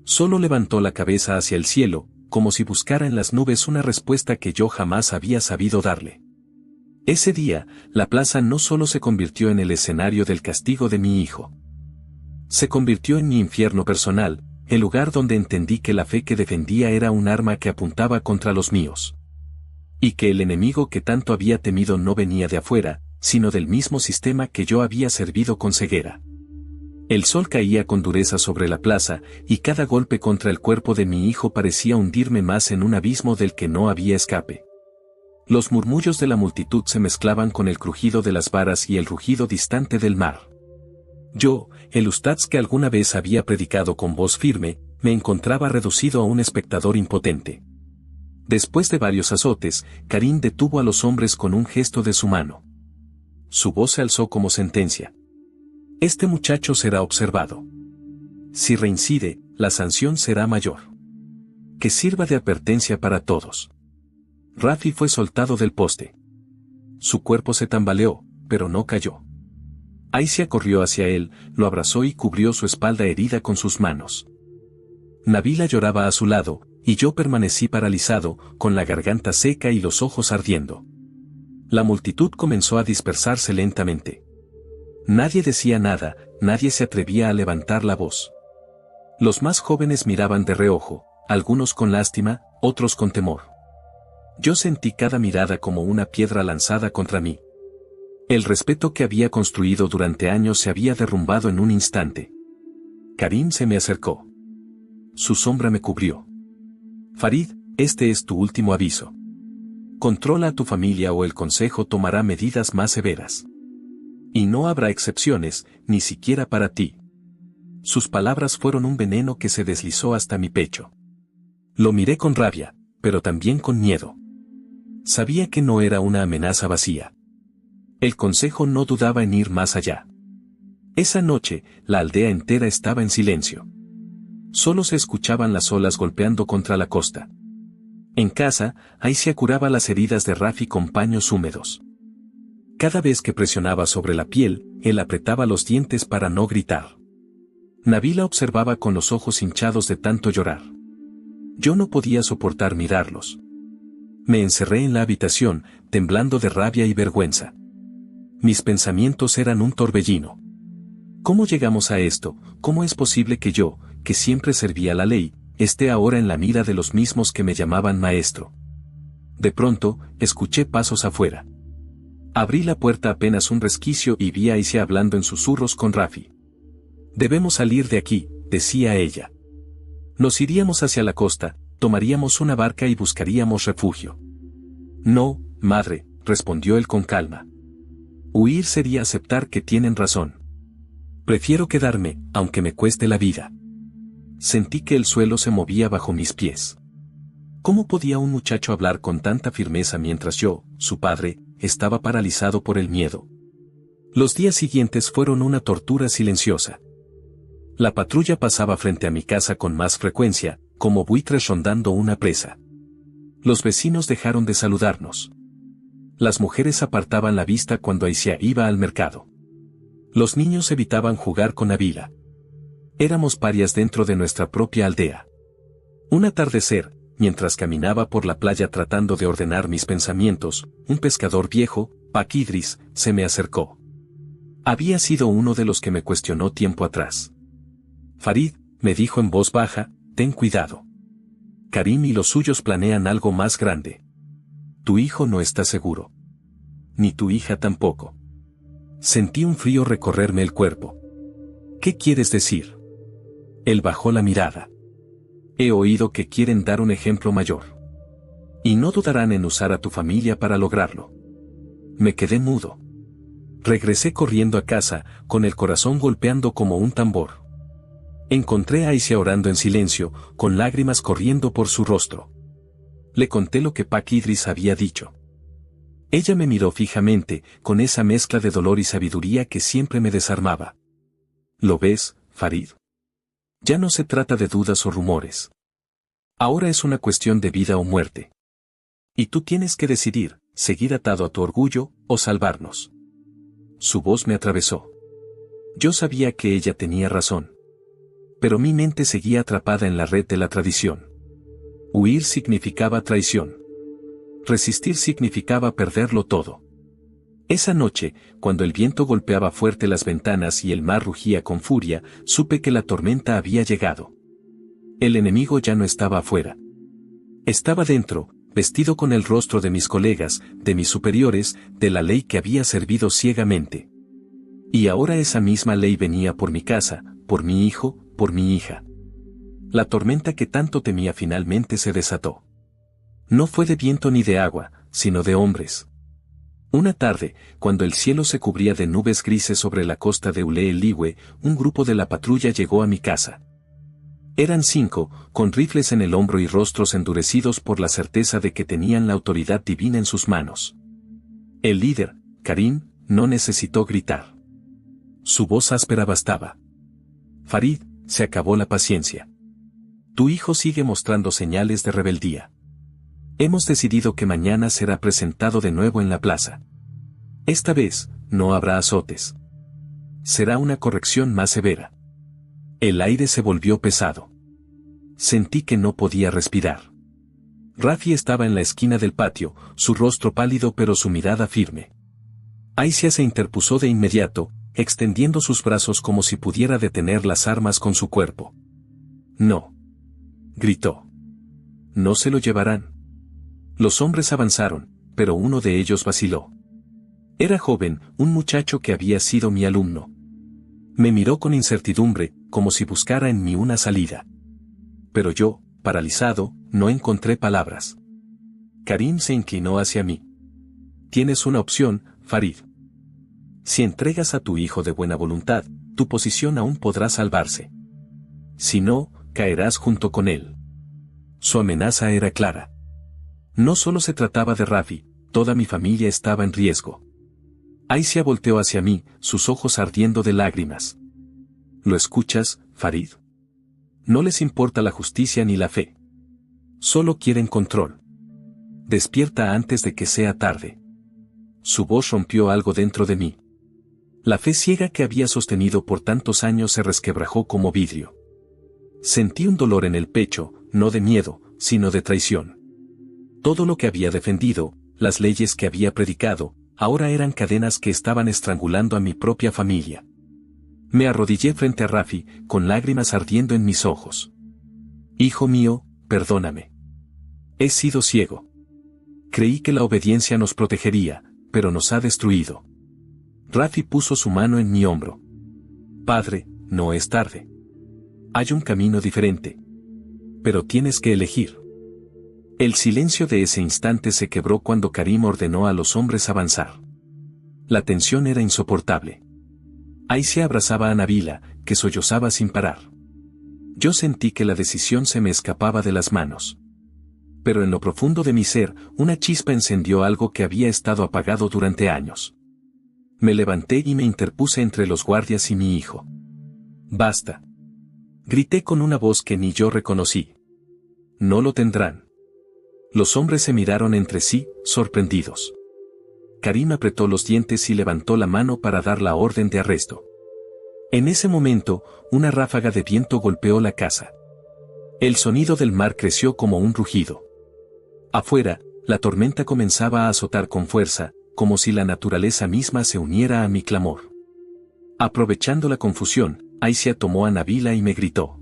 Solo levantó la cabeza hacia el cielo, como si buscara en las nubes una respuesta que yo jamás había sabido darle. Ese día, la plaza no solo se convirtió en el escenario del castigo de mi hijo. Se convirtió en mi infierno personal, el lugar donde entendí que la fe que defendía era un arma que apuntaba contra los míos. Y que el enemigo que tanto había temido no venía de afuera, sino del mismo sistema que yo había servido con ceguera. El sol caía con dureza sobre la plaza, y cada golpe contra el cuerpo de mi hijo parecía hundirme más en un abismo del que no había escape. Los murmullos de la multitud se mezclaban con el crujido de las varas y el rugido distante del mar. Yo, el ustaz que alguna vez había predicado con voz firme, me encontraba reducido a un espectador impotente. Después de varios azotes, Karim detuvo a los hombres con un gesto de su mano. Su voz se alzó como sentencia. Este muchacho será observado. Si reincide, la sanción será mayor. Que sirva de advertencia para todos. Rafi fue soltado del poste. Su cuerpo se tambaleó, pero no cayó. Aisha corrió hacia él, lo abrazó y cubrió su espalda herida con sus manos. Nabila lloraba a su lado, y yo permanecí paralizado, con la garganta seca y los ojos ardiendo. La multitud comenzó a dispersarse lentamente. Nadie decía nada, nadie se atrevía a levantar la voz. Los más jóvenes miraban de reojo, algunos con lástima, otros con temor. Yo sentí cada mirada como una piedra lanzada contra mí. El respeto que había construido durante años se había derrumbado en un instante. Karim se me acercó. Su sombra me cubrió. Farid, este es tu último aviso. Controla a tu familia o el consejo tomará medidas más severas. Y no habrá excepciones, ni siquiera para ti. Sus palabras fueron un veneno que se deslizó hasta mi pecho. Lo miré con rabia, pero también con miedo. Sabía que no era una amenaza vacía. El consejo no dudaba en ir más allá. Esa noche, la aldea entera estaba en silencio. Solo se escuchaban las olas golpeando contra la costa. En casa, Aisha curaba las heridas de Rafi con paños húmedos. Cada vez que presionaba sobre la piel, él apretaba los dientes para no gritar. Nabila observaba con los ojos hinchados de tanto llorar. Yo no podía soportar mirarlos. Me encerré en la habitación, temblando de rabia y vergüenza. Mis pensamientos eran un torbellino. ¿Cómo llegamos a esto? ¿Cómo es posible que yo, que siempre servía la ley, esté ahora en la mira de los mismos que me llamaban maestro? De pronto, escuché pasos afuera. Abrí la puerta apenas un resquicio y vi a Aisha hablando en susurros con Rafi. Debemos salir de aquí, decía ella. Nos iríamos hacia la costa, tomaríamos una barca y buscaríamos refugio. No, madre, respondió él con calma. Huir sería aceptar que tienen razón. Prefiero quedarme, aunque me cueste la vida. Sentí que el suelo se movía bajo mis pies. ¿Cómo podía un muchacho hablar con tanta firmeza mientras yo, su padre, estaba paralizado por el miedo? Los días siguientes fueron una tortura silenciosa. La patrulla pasaba frente a mi casa con más frecuencia, como buitres rondando una presa. Los vecinos dejaron de saludarnos. Las mujeres apartaban la vista cuando Aisha iba al mercado. Los niños evitaban jugar con Nabila. Éramos parias dentro de nuestra propia aldea. Un atardecer, mientras caminaba por la playa tratando de ordenar mis pensamientos, un pescador viejo, Pakidris, se me acercó. Había sido uno de los que me cuestionó tiempo atrás. Farid, me dijo en voz baja, ten cuidado. Karim y los suyos planean algo más grande. Tu hijo no está seguro. Ni tu hija tampoco. Sentí un frío recorrerme el cuerpo. ¿Qué quieres decir? Él bajó la mirada. He oído que quieren dar un ejemplo mayor. Y no dudarán en usar a tu familia para lograrlo. Me quedé mudo. Regresé corriendo a casa, con el corazón golpeando como un tambor. Encontré a Aisha orando en silencio, con lágrimas corriendo por su rostro. Le conté lo que Pac Idris había dicho. Ella me miró fijamente, con esa mezcla de dolor y sabiduría que siempre me desarmaba. ¿Lo ves, Farid? Ya no se trata de dudas o rumores. Ahora es una cuestión de vida o muerte. Y tú tienes que decidir, seguir atado a tu orgullo, o salvarnos. Su voz me atravesó. Yo sabía que ella tenía razón. Pero mi mente seguía atrapada en la red de la tradición. Huir significaba traición. Resistir significaba perderlo todo. Esa noche, cuando el viento golpeaba fuerte las ventanas y el mar rugía con furia, supe que la tormenta había llegado. El enemigo ya no estaba afuera. Estaba dentro, vestido con el rostro de mis colegas, de mis superiores, de la ley que había servido ciegamente. Y ahora esa misma ley venía por mi casa, por mi hijo, por mi hija. La tormenta que tanto temía finalmente se desató. No fue de viento ni de agua, sino de hombres. Una tarde, cuando el cielo se cubría de nubes grises sobre la costa de Ule-el-Liwe, un grupo de la patrulla llegó a mi casa. Eran 5, con rifles en el hombro y rostros endurecidos por la certeza de que tenían la autoridad divina en sus manos. El líder, Karim, no necesitó gritar. Su voz áspera bastaba. Farid, se acabó la paciencia. Tu hijo sigue mostrando señales de rebeldía. Hemos decidido que mañana será presentado de nuevo en la plaza. Esta vez, no habrá azotes. Será una corrección más severa. El aire se volvió pesado. Sentí que no podía respirar. Rafi estaba en la esquina del patio, su rostro pálido pero su mirada firme. Aisha se interpuso de inmediato, extendiendo sus brazos como si pudiera detener las armas con su cuerpo. No. Gritó. No se lo llevarán. Los hombres avanzaron, pero uno de ellos vaciló. Era joven, un muchacho que había sido mi alumno. Me miró con incertidumbre, como si buscara en mí una salida. Pero yo, paralizado, no encontré palabras. Karim se inclinó hacia mí. Tienes una opción, Farid. Si entregas a tu hijo de buena voluntad, tu posición aún podrá salvarse. Si no, caerás junto con él. Su amenaza era clara. No solo se trataba de Rafi, toda mi familia estaba en riesgo. Aisha volteó hacia mí, sus ojos ardiendo de lágrimas. ¿Lo escuchas, Farid? No les importa la justicia ni la fe. Solo quieren control. Despierta antes de que sea tarde. Su voz rompió algo dentro de mí. La fe ciega que había sostenido por tantos años se resquebrajó como vidrio. Sentí un dolor en el pecho, no de miedo, sino de traición. Todo lo que había defendido, las leyes que había predicado, ahora eran cadenas que estaban estrangulando a mi propia familia. Me arrodillé frente a Rafi, con lágrimas ardiendo en mis ojos. Hijo mío, perdóname. He sido ciego. Creí que la obediencia nos protegería, pero nos ha destruido. Rafi puso su mano en mi hombro. Padre, no es tarde. Hay un camino diferente. Pero tienes que elegir. El silencio de ese instante se quebró cuando Karim ordenó a los hombres avanzar. La tensión era insoportable. Aisha abrazaba a Nabila, que sollozaba sin parar. Yo sentí que la decisión se me escapaba de las manos. Pero en lo profundo de mi ser, una chispa encendió algo que había estado apagado durante años. Me levanté y me interpuse entre los guardias y mi hijo. Basta. Grité con una voz que ni yo reconocí. No lo tendrán. Los hombres se miraron entre sí, sorprendidos. Karim apretó los dientes y levantó la mano para dar la orden de arresto. En ese momento, una ráfaga de viento golpeó la casa. El sonido del mar creció como un rugido. Afuera, la tormenta comenzaba a azotar con fuerza, como si la naturaleza misma se uniera a mi clamor. Aprovechando la confusión, Aisha tomó a Nabila y me gritó.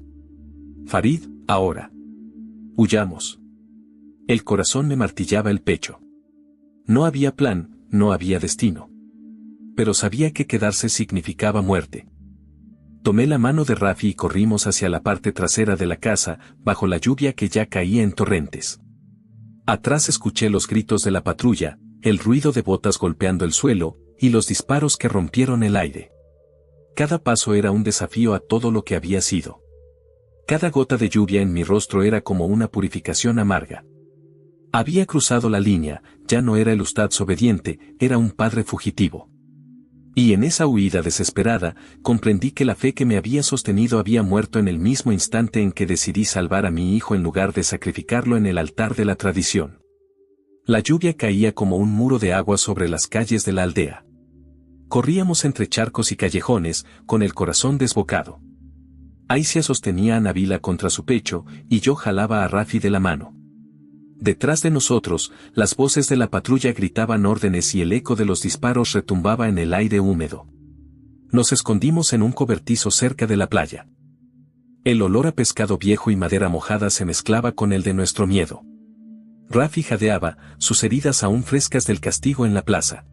Farid, ahora. Huyamos. El corazón me martillaba el pecho. No había plan, no había destino. Pero sabía que quedarse significaba muerte. Tomé la mano de Rafi y corrimos hacia la parte trasera de la casa, bajo la lluvia que ya caía en torrentes. Atrás escuché los gritos de la patrulla, el ruido de botas golpeando el suelo, y los disparos que rompieron el aire. Cada paso era un desafío a todo lo que había sido. Cada gota de lluvia en mi rostro era como una purificación amarga. Había cruzado la línea, ya no era el Ustadz obediente, era un padre fugitivo. Y en esa huida desesperada, comprendí que la fe que me había sostenido había muerto en el mismo instante en que decidí salvar a mi hijo en lugar de sacrificarlo en el altar de la tradición. La lluvia caía como un muro de agua sobre las calles de la aldea. Corríamos entre charcos y callejones, con el corazón desbocado. Aisha sostenía a Nabila contra su pecho, y yo jalaba a Rafi de la mano. Detrás de nosotros, las voces de la patrulla gritaban órdenes y el eco de los disparos retumbaba en el aire húmedo. Nos escondimos en un cobertizo cerca de la playa. El olor a pescado viejo y madera mojada se mezclaba con el de nuestro miedo. Rafi jadeaba, sus heridas aún frescas del castigo en la plaza.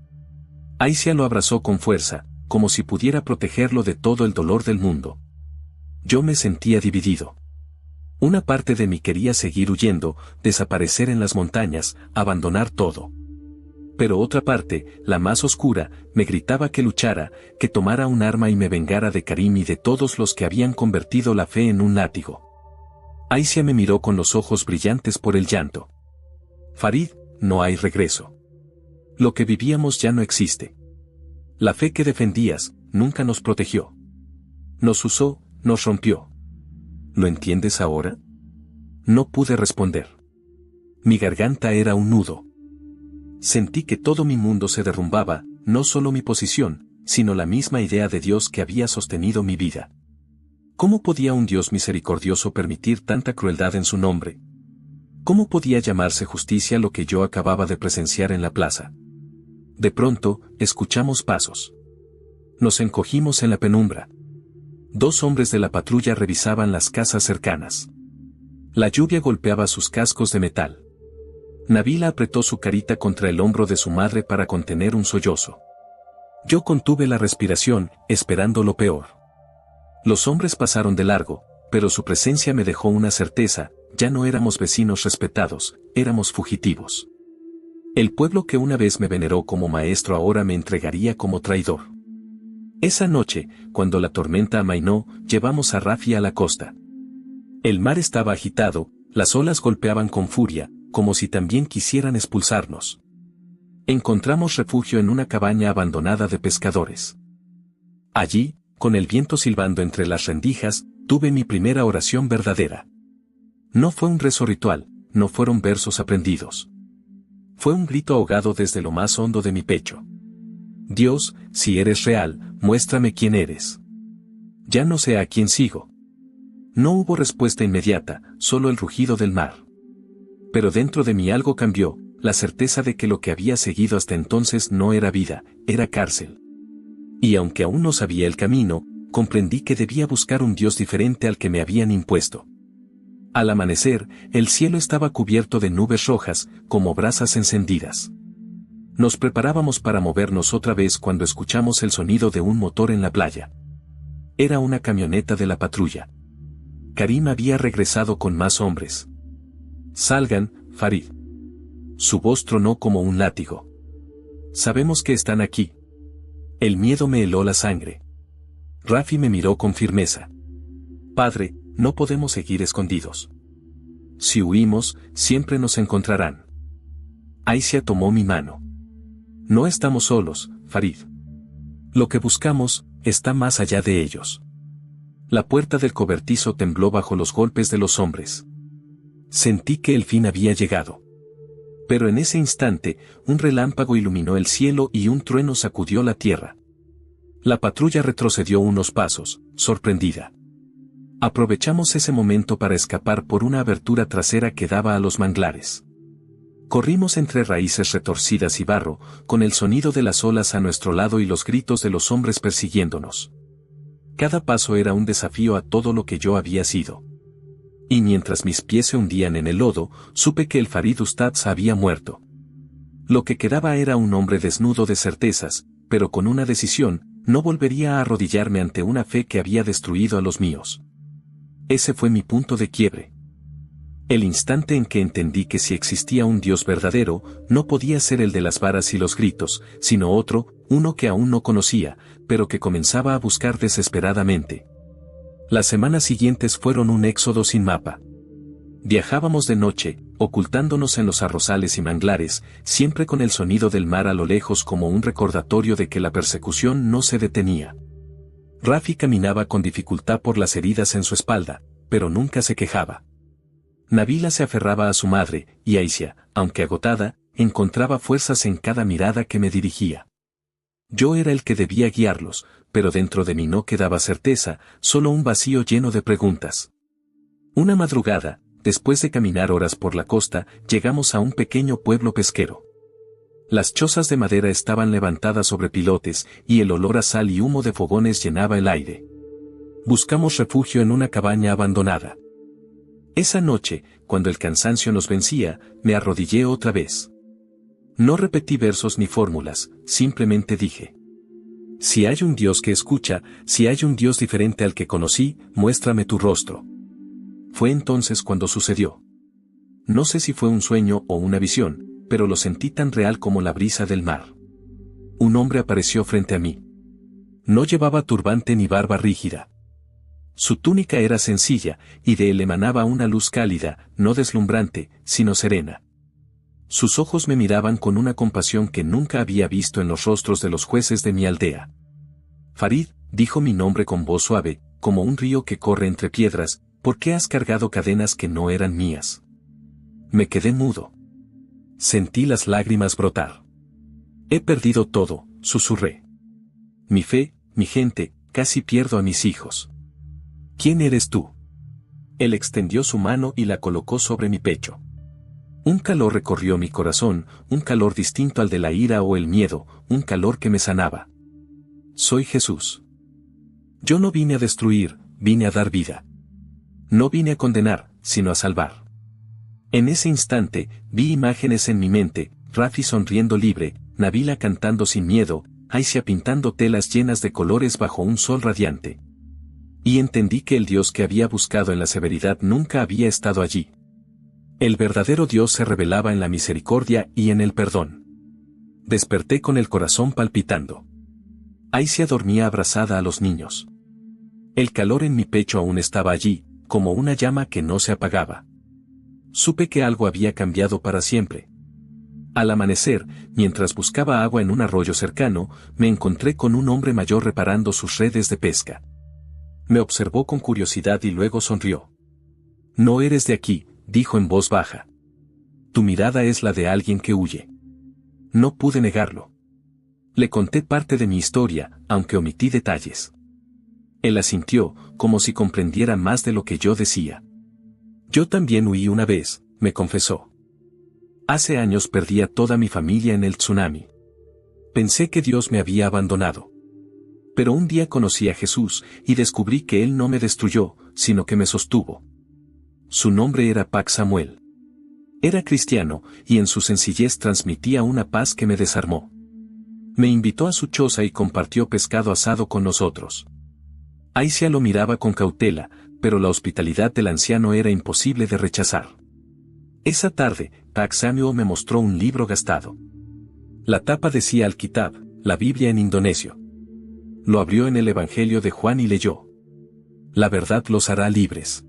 Aisha lo abrazó con fuerza, como si pudiera protegerlo de todo el dolor del mundo. Yo me sentía dividido. Una parte de mí quería seguir huyendo, desaparecer en las montañas, abandonar todo. Pero otra parte, la más oscura, me gritaba que luchara, que tomara un arma y me vengara de Karim y de todos los que habían convertido la fe en un látigo. Aisha me miró con los ojos brillantes por el llanto. Farid, no hay regreso. Lo que vivíamos ya no existe. La fe que defendías, nunca nos protegió. Nos usó, nos rompió. ¿Lo entiendes ahora? No pude responder. Mi garganta era un nudo. Sentí que todo mi mundo se derrumbaba, no solo mi posición, sino la misma idea de Dios que había sostenido mi vida. ¿Cómo podía un Dios misericordioso permitir tanta crueldad en su nombre? ¿Cómo podía llamarse justicia lo que yo acababa de presenciar en la plaza? De pronto, escuchamos pasos. Nos encogimos en la penumbra. 2 hombres de la patrulla revisaban las casas cercanas. La lluvia golpeaba sus cascos de metal. Nabila apretó su carita contra el hombro de su madre para contener un sollozo. Yo contuve la respiración, esperando lo peor. Los hombres pasaron de largo, pero su presencia me dejó una certeza: ya no éramos vecinos respetados, éramos fugitivos. El pueblo que una vez me veneró como maestro ahora me entregaría como traidor. Esa noche, cuando la tormenta amainó, llevamos a Rafi a la costa. El mar estaba agitado, las olas golpeaban con furia, como si también quisieran expulsarnos. Encontramos refugio en una cabaña abandonada de pescadores. Allí, con el viento silbando entre las rendijas, tuve mi primera oración verdadera. No fue un rezo ritual, no fueron versos aprendidos. Fue un grito ahogado desde lo más hondo de mi pecho. Dios, si eres real, muéstrame quién eres. Ya no sé a quién sigo. No hubo respuesta inmediata, solo el rugido del mar. Pero dentro de mí algo cambió, la certeza de que lo que había seguido hasta entonces no era vida, era cárcel. Y aunque aún no sabía el camino, comprendí que debía buscar un Dios diferente al que me habían impuesto. Al amanecer, el cielo estaba cubierto de nubes rojas, como brasas encendidas. Nos preparábamos para movernos otra vez cuando escuchamos el sonido de un motor en la playa. Era una camioneta de la patrulla. Karim había regresado con más hombres. Salgan, Farid. Su voz tronó como un látigo. Sabemos que están aquí. El miedo me heló la sangre. Rafi me miró con firmeza. Padre, no podemos seguir escondidos. Si huimos, siempre nos encontrarán. Aisha tomó mi mano. No estamos solos, Farid. Lo que buscamos, está más allá de ellos. La puerta del cobertizo tembló bajo los golpes de los hombres. Sentí que el fin había llegado. Pero en ese instante, un relámpago iluminó el cielo y un trueno sacudió la tierra. La patrulla retrocedió unos pasos, sorprendida. Aprovechamos ese momento para escapar por una abertura trasera que daba a los manglares. Corrimos entre raíces retorcidas y barro, con el sonido de las olas a nuestro lado y los gritos de los hombres persiguiéndonos. Cada paso era un desafío a todo lo que yo había sido. Y mientras mis pies se hundían en el lodo, supe que el Farid Ustadz había muerto. Lo que quedaba era un hombre desnudo de certezas, pero con una decisión: No volvería a arrodillarme ante una fe que había destruido a los míos. Ese fue mi punto de quiebre. El instante en que entendí que si existía un Dios verdadero, no podía ser el de las varas y los gritos, sino otro, uno que aún no conocía, pero que comenzaba a buscar desesperadamente. Las semanas siguientes fueron un éxodo sin mapa. Viajábamos de noche, ocultándonos en los arrozales y manglares, siempre con el sonido del mar a lo lejos como un recordatorio de que la persecución no se detenía. Rafi caminaba con dificultad por las heridas en su espalda, pero nunca se quejaba. Nabila se aferraba a su madre, y Aisha, aunque agotada, encontraba fuerzas en cada mirada que me dirigía. Yo era el que debía guiarlos, pero dentro de mí no quedaba certeza, solo un vacío lleno de preguntas. Una madrugada, después de caminar horas por la costa, llegamos a un pequeño pueblo pesquero. Las chozas de madera estaban levantadas sobre pilotes, y el olor a sal y humo de fogones llenaba el aire. Buscamos refugio en una cabaña abandonada. Esa noche, cuando el cansancio nos vencía, me arrodillé otra vez. No repetí versos ni fórmulas, simplemente dije: si hay un Dios que escucha, si hay un Dios diferente al que conocí, muéstrame tu rostro. Fue entonces cuando sucedió. No sé si fue un sueño o una visión, pero lo sentí tan real como la brisa del mar. Un hombre apareció frente a mí. No llevaba turbante ni barba rígida. Su túnica era sencilla, y de él emanaba una luz cálida, no deslumbrante, sino serena. Sus ojos me miraban con una compasión que nunca había visto en los rostros de los jueces de mi aldea. Farid, dijo mi nombre con voz suave, como un río que corre entre piedras, ¿por qué has cargado cadenas que no eran mías? Me quedé mudo. Sentí las lágrimas brotar. He perdido todo, susurré. Mi fe, mi gente, casi pierdo a mis hijos. ¿Quién eres tú? Él extendió su mano y la colocó sobre mi pecho. Un calor recorrió mi corazón, un calor distinto al de la ira o el miedo, un calor que me sanaba. Soy Jesús. Yo no vine a destruir, vine a dar vida. No vine a condenar, sino a salvar. En ese instante, vi imágenes en mi mente, Rafi sonriendo libre, Nabila cantando sin miedo, Aisha pintando telas llenas de colores bajo un sol radiante. Y entendí que el Dios que había buscado en la severidad nunca había estado allí. El verdadero Dios se revelaba en la misericordia y en el perdón. Desperté con el corazón palpitando. Aisha dormía abrazada a los niños. El calor en mi pecho aún estaba allí, como una llama que no se apagaba. Supe que algo había cambiado para siempre. Al amanecer, mientras buscaba agua en un arroyo cercano, me encontré con un hombre mayor reparando sus redes de pesca. Me observó con curiosidad y luego sonrió. No eres de aquí, dijo en voz baja. Tu mirada es la de alguien que huye. No pude negarlo. Le conté parte de mi historia, aunque omití detalles. Él asintió, como si comprendiera más de lo que yo decía. Yo también huí una vez, me confesó. Hace años perdí a toda mi familia en el tsunami. Pensé que Dios me había abandonado. Pero un día conocí a Jesús y descubrí que Él no me destruyó, sino que me sostuvo. Su nombre era Pax Samuel. Era cristiano, y en su sencillez transmitía una paz que me desarmó. Me invitó a su choza y compartió pescado asado con nosotros. Aisha lo miraba con cautela, pero la hospitalidad del anciano era imposible de rechazar. Esa tarde, Pax Samuel me mostró un libro gastado. La tapa decía Al-Kitab, la Biblia en indonesio. Lo abrió en el Evangelio de Juan y leyó: la verdad los hará libres.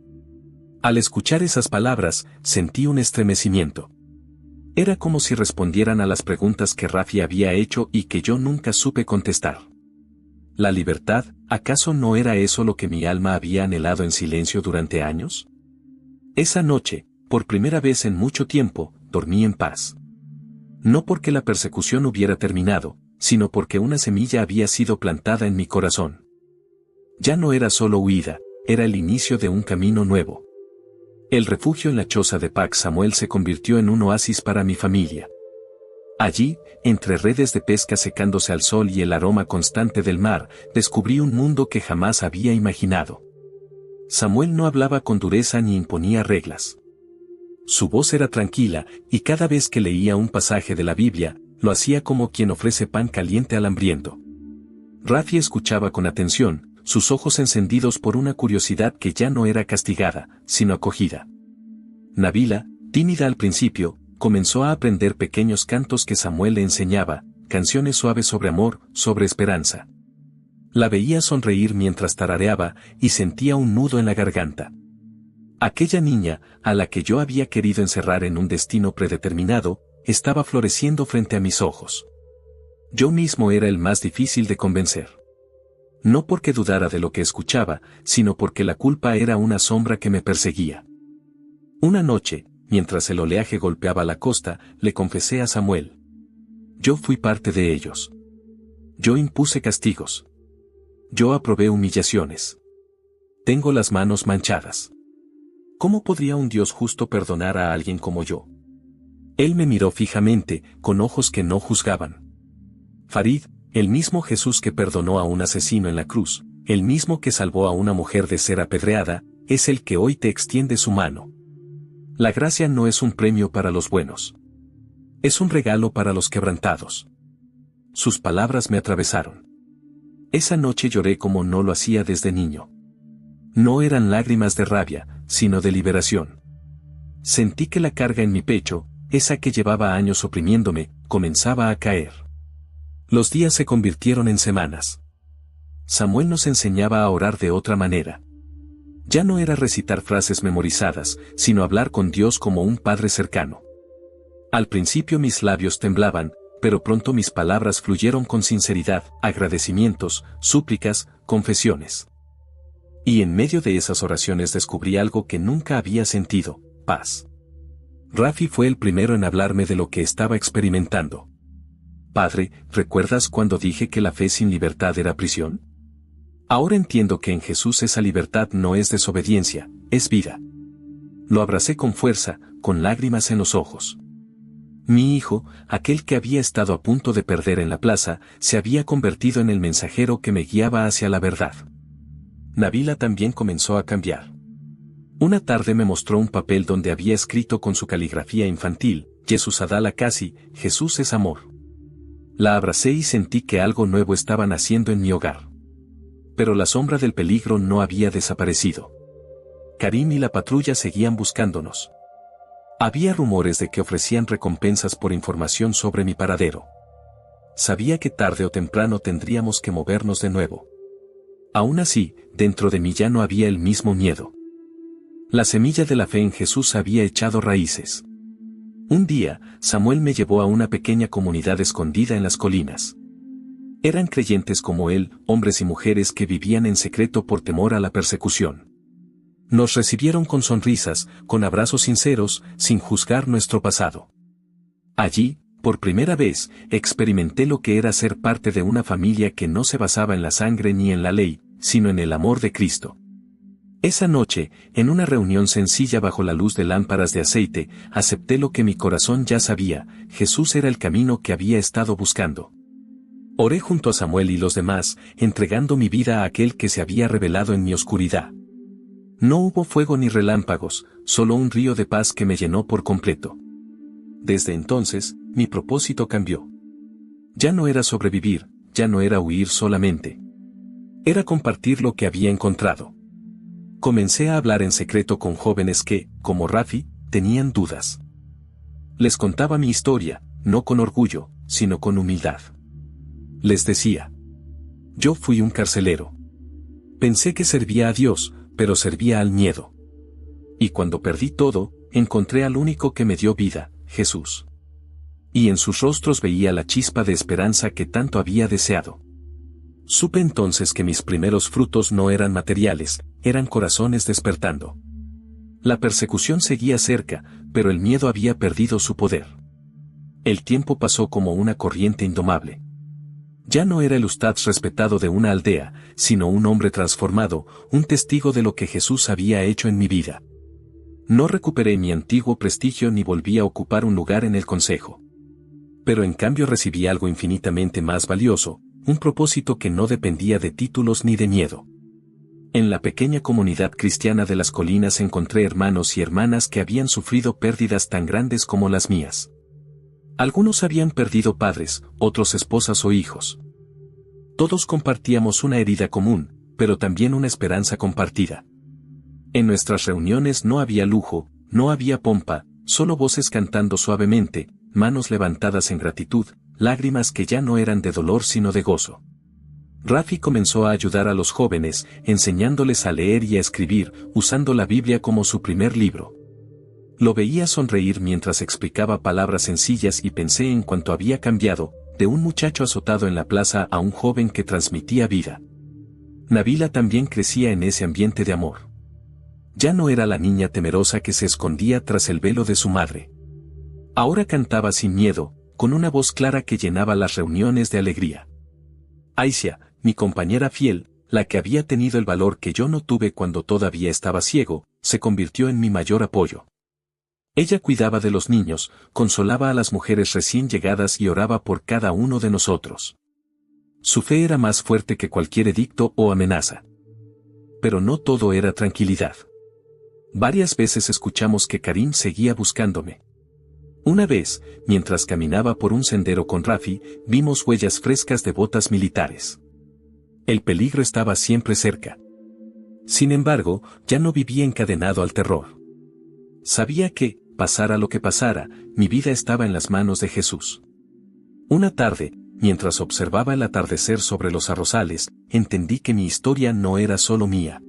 Al escuchar esas palabras, sentí un estremecimiento. Era como si respondieran a las preguntas que Rafi había hecho y que yo nunca supe contestar. ¿La libertad, acaso no era eso lo que mi alma había anhelado en silencio durante años? Esa noche, por primera vez en mucho tiempo, dormí en paz. No porque la persecución hubiera terminado, sino porque una semilla había sido plantada en mi corazón. Ya no era solo huida, era el inicio de un camino nuevo. El refugio en la choza de Pax Samuel se convirtió en un oasis para mi familia. Allí, entre redes de pesca secándose al sol y el aroma constante del mar, descubrí un mundo que jamás había imaginado. Samuel no hablaba con dureza ni imponía reglas. Su voz era tranquila, y cada vez que leía un pasaje de la Biblia, lo hacía como quien ofrece pan caliente al hambriento. Rafi escuchaba con atención, sus ojos encendidos por una curiosidad que ya no era castigada, sino acogida. Nabila, tímida al principio, comenzó a aprender pequeños cantos que Samuel le enseñaba, canciones suaves sobre amor, sobre esperanza. La veía sonreír mientras tarareaba y sentía un nudo en la garganta. Aquella niña, a la que yo había querido encerrar en un destino predeterminado, estaba floreciendo frente a mis ojos. Yo mismo era el más difícil de convencer. No porque dudara de lo que escuchaba, sino porque la culpa era una sombra que me perseguía. Una noche, mientras el oleaje golpeaba la costa, le confesé a Samuel. Yo fui parte de ellos. Yo impuse castigos. Yo aprobé humillaciones. Tengo las manos manchadas. ¿Cómo podría un Dios justo perdonar a alguien como yo? Él me miró fijamente, con ojos que no juzgaban. Farid, el mismo Jesús que perdonó a un asesino en la cruz, el mismo que salvó a una mujer de ser apedreada, es el que hoy te extiende su mano. La gracia no es un premio para los buenos. Es un regalo para los quebrantados. Sus palabras me atravesaron. Esa noche lloré como no lo hacía desde niño. No eran lágrimas de rabia, sino de liberación. Sentí que la carga en mi pecho, esa que llevaba años oprimiéndome, comenzaba a caer. Los días se convirtieron en semanas. Samuel nos enseñaba a orar de otra manera. Ya no era recitar frases memorizadas, sino hablar con Dios como un padre cercano. Al principio mis labios temblaban, pero pronto mis palabras fluyeron con sinceridad, agradecimientos, súplicas, confesiones. Y en medio de esas oraciones descubrí algo que nunca había sentido, paz. Rafi fue el primero en hablarme de lo que estaba experimentando. Padre, ¿recuerdas cuando dije que la fe sin libertad era prisión? Ahora entiendo que en Jesús esa libertad no es desobediencia, es vida. Lo abracé con fuerza, con lágrimas en los ojos. Mi hijo, aquel que había estado a punto de perder en la plaza, se había convertido en el mensajero que me guiaba hacia la verdad. Nabila también comenzó a cambiar. Una tarde me mostró un papel donde había escrito con su caligrafía infantil, Jesús Adala Casi, Jesús es amor. La abracé y sentí que algo nuevo estaba naciendo en mi hogar. Pero la sombra del peligro no había desaparecido. Karim y la patrulla seguían buscándonos. Había rumores de que ofrecían recompensas por información sobre mi paradero. Sabía que tarde o temprano tendríamos que movernos de nuevo. Aún así, dentro de mí ya no había el mismo miedo. La semilla de la fe en Jesús había echado raíces. Un día, Samuel me llevó a una pequeña comunidad escondida en las colinas. Eran creyentes como él, hombres y mujeres que vivían en secreto por temor a la persecución. Nos recibieron con sonrisas, con abrazos sinceros, sin juzgar nuestro pasado. Allí, por primera vez, experimenté lo que era ser parte de una familia que no se basaba en la sangre ni en la ley, sino en el amor de Cristo. Esa noche, en una reunión sencilla bajo la luz de lámparas de aceite, acepté lo que mi corazón ya sabía, Jesús era el camino que había estado buscando. Oré junto a Samuel y los demás, entregando mi vida a aquel que se había revelado en mi oscuridad. No hubo fuego ni relámpagos, solo un río de paz que me llenó por completo. Desde entonces, mi propósito cambió. Ya no era sobrevivir, ya no era huir solamente. Era compartir lo que había encontrado. Comencé a hablar en secreto con jóvenes que, como Rafi, tenían dudas. Les contaba mi historia, no con orgullo, sino con humildad. Les decía: yo fui un carcelero. Pensé que servía a Dios, pero servía al miedo. Y cuando perdí todo, encontré al único que me dio vida, Jesús. Y en sus rostros veía la chispa de esperanza que tanto había deseado. Supe entonces que mis primeros frutos no eran materiales, eran corazones despertando. La persecución seguía cerca, pero el miedo había perdido su poder. El tiempo pasó como una corriente indomable. Ya no era el ustad respetado de una aldea, sino un hombre transformado, un testigo de lo que Jesús había hecho en mi vida. No recuperé mi antiguo prestigio ni volví a ocupar un lugar en el consejo. Pero en cambio recibí algo infinitamente más valioso, un propósito que no dependía de títulos ni de miedo. En la pequeña comunidad cristiana de las colinas encontré hermanos y hermanas que habían sufrido pérdidas tan grandes como las mías. Algunos habían perdido padres, otros esposas o hijos. Todos compartíamos una herida común, pero también una esperanza compartida. En nuestras reuniones no había lujo, no había pompa, solo voces cantando suavemente, manos levantadas en gratitud, lágrimas que ya no eran de dolor sino de gozo. Rafi comenzó a ayudar a los jóvenes, enseñándoles a leer y a escribir, usando la Biblia como su primer libro. Lo veía sonreír mientras explicaba palabras sencillas y pensé en cuánto había cambiado, de un muchacho azotado en la plaza a un joven que transmitía vida. Nabila también crecía en ese ambiente de amor. Ya no era la niña temerosa que se escondía tras el velo de su madre. Ahora cantaba sin miedo, con una voz clara que llenaba las reuniones de alegría. Aisha, mi compañera fiel, la que había tenido el valor que yo no tuve cuando todavía estaba ciego, se convirtió en mi mayor apoyo. Ella cuidaba de los niños, consolaba a las mujeres recién llegadas y oraba por cada uno de nosotros. Su fe era más fuerte que cualquier edicto o amenaza. Pero no todo era tranquilidad. Varias veces escuchamos que Karim seguía buscándome. Una vez, mientras caminaba por un sendero con Rafi, vimos huellas frescas de botas militares. El peligro estaba siempre cerca. Sin embargo, ya no vivía encadenado al terror. Sabía que, pasara lo que pasara, mi vida estaba en las manos de Jesús. Una tarde, mientras observaba el atardecer sobre los arrozales, entendí que mi historia no era solo mía.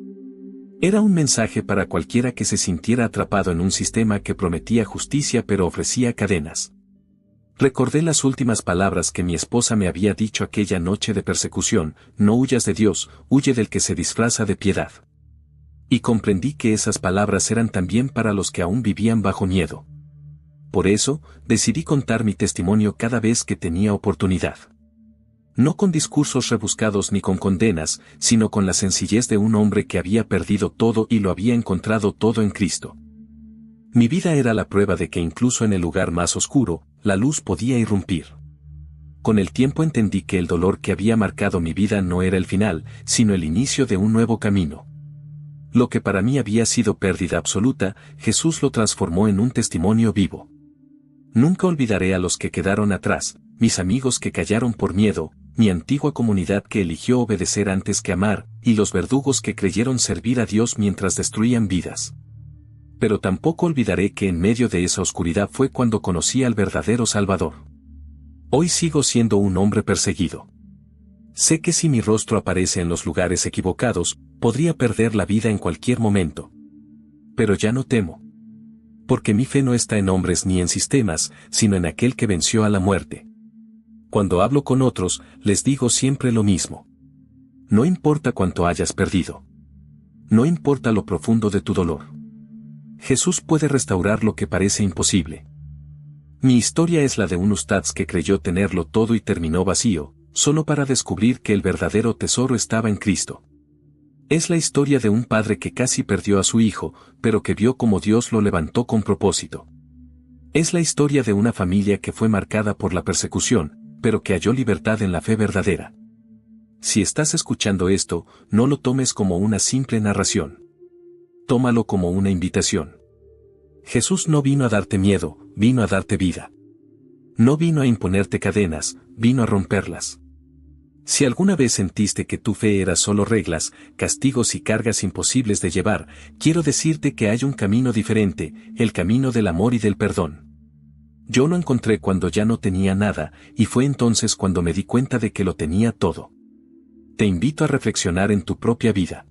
Era un mensaje para cualquiera que se sintiera atrapado en un sistema que prometía justicia pero ofrecía cadenas. Recordé las últimas palabras que mi esposa me había dicho aquella noche de persecución: no huyas de Dios, huye del que se disfraza de piedad. Y comprendí que esas palabras eran también para los que aún vivían bajo miedo. Por eso, decidí contar mi testimonio cada vez que tenía oportunidad. No con discursos rebuscados ni con condenas, sino con la sencillez de un hombre que había perdido todo y lo había encontrado todo en Cristo. Mi vida era la prueba de que incluso en el lugar más oscuro, la luz podía irrumpir. Con el tiempo entendí que el dolor que había marcado mi vida no era el final, sino el inicio de un nuevo camino. Lo que para mí había sido pérdida absoluta, Jesús lo transformó en un testimonio vivo. Nunca olvidaré a los que quedaron atrás, mis amigos que callaron por miedo, mi antigua comunidad que eligió obedecer antes que amar, y los verdugos que creyeron servir a Dios mientras destruían vidas. Pero tampoco olvidaré que en medio de esa oscuridad fue cuando conocí al verdadero Salvador. Hoy sigo siendo un hombre perseguido. Sé que si mi rostro aparece en los lugares equivocados, podría perder la vida en cualquier momento. Pero ya no temo. Porque mi fe no está en hombres ni en sistemas, sino en aquel que venció a la muerte. Cuando hablo con otros, les digo siempre lo mismo. No importa cuánto hayas perdido. No importa lo profundo de tu dolor. Jesús puede restaurar lo que parece imposible. Mi historia es la de un ustaz que creyó tenerlo todo y terminó vacío, solo para descubrir que el verdadero tesoro estaba en Cristo. Es la historia de un padre que casi perdió a su hijo, pero que vio cómo Dios lo levantó con propósito. Es la historia de una familia que fue marcada por la persecución, pero que halló libertad en la fe verdadera. Si estás escuchando esto, no lo tomes como una simple narración. Tómalo como una invitación. Jesús no vino a darte miedo, vino a darte vida. No vino a imponerte cadenas, vino a romperlas. Si alguna vez sentiste que tu fe era solo reglas, castigos y cargas imposibles de llevar, quiero decirte que hay un camino diferente, el camino del amor y del perdón. Yo lo encontré cuando ya no tenía nada, y fue entonces cuando me di cuenta de que lo tenía todo. Te invito a reflexionar en tu propia vida.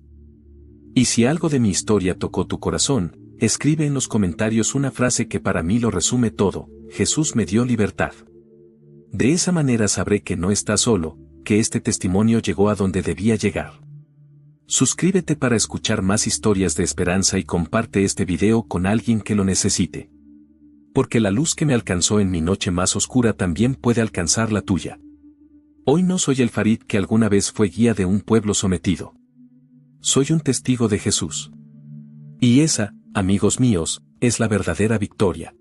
Y si algo de mi historia tocó tu corazón, escribe en los comentarios una frase que para mí lo resume todo: Jesús me dio libertad. De esa manera sabré que no estás solo, que este testimonio llegó a donde debía llegar. Suscríbete para escuchar más historias de esperanza y comparte este video con alguien que lo necesite. Porque la luz que me alcanzó en mi noche más oscura también puede alcanzar la tuya. Hoy no soy el Farid que alguna vez fue guía de un pueblo sometido. Soy un testigo de Jesús. Y esa, amigos míos, es la verdadera victoria.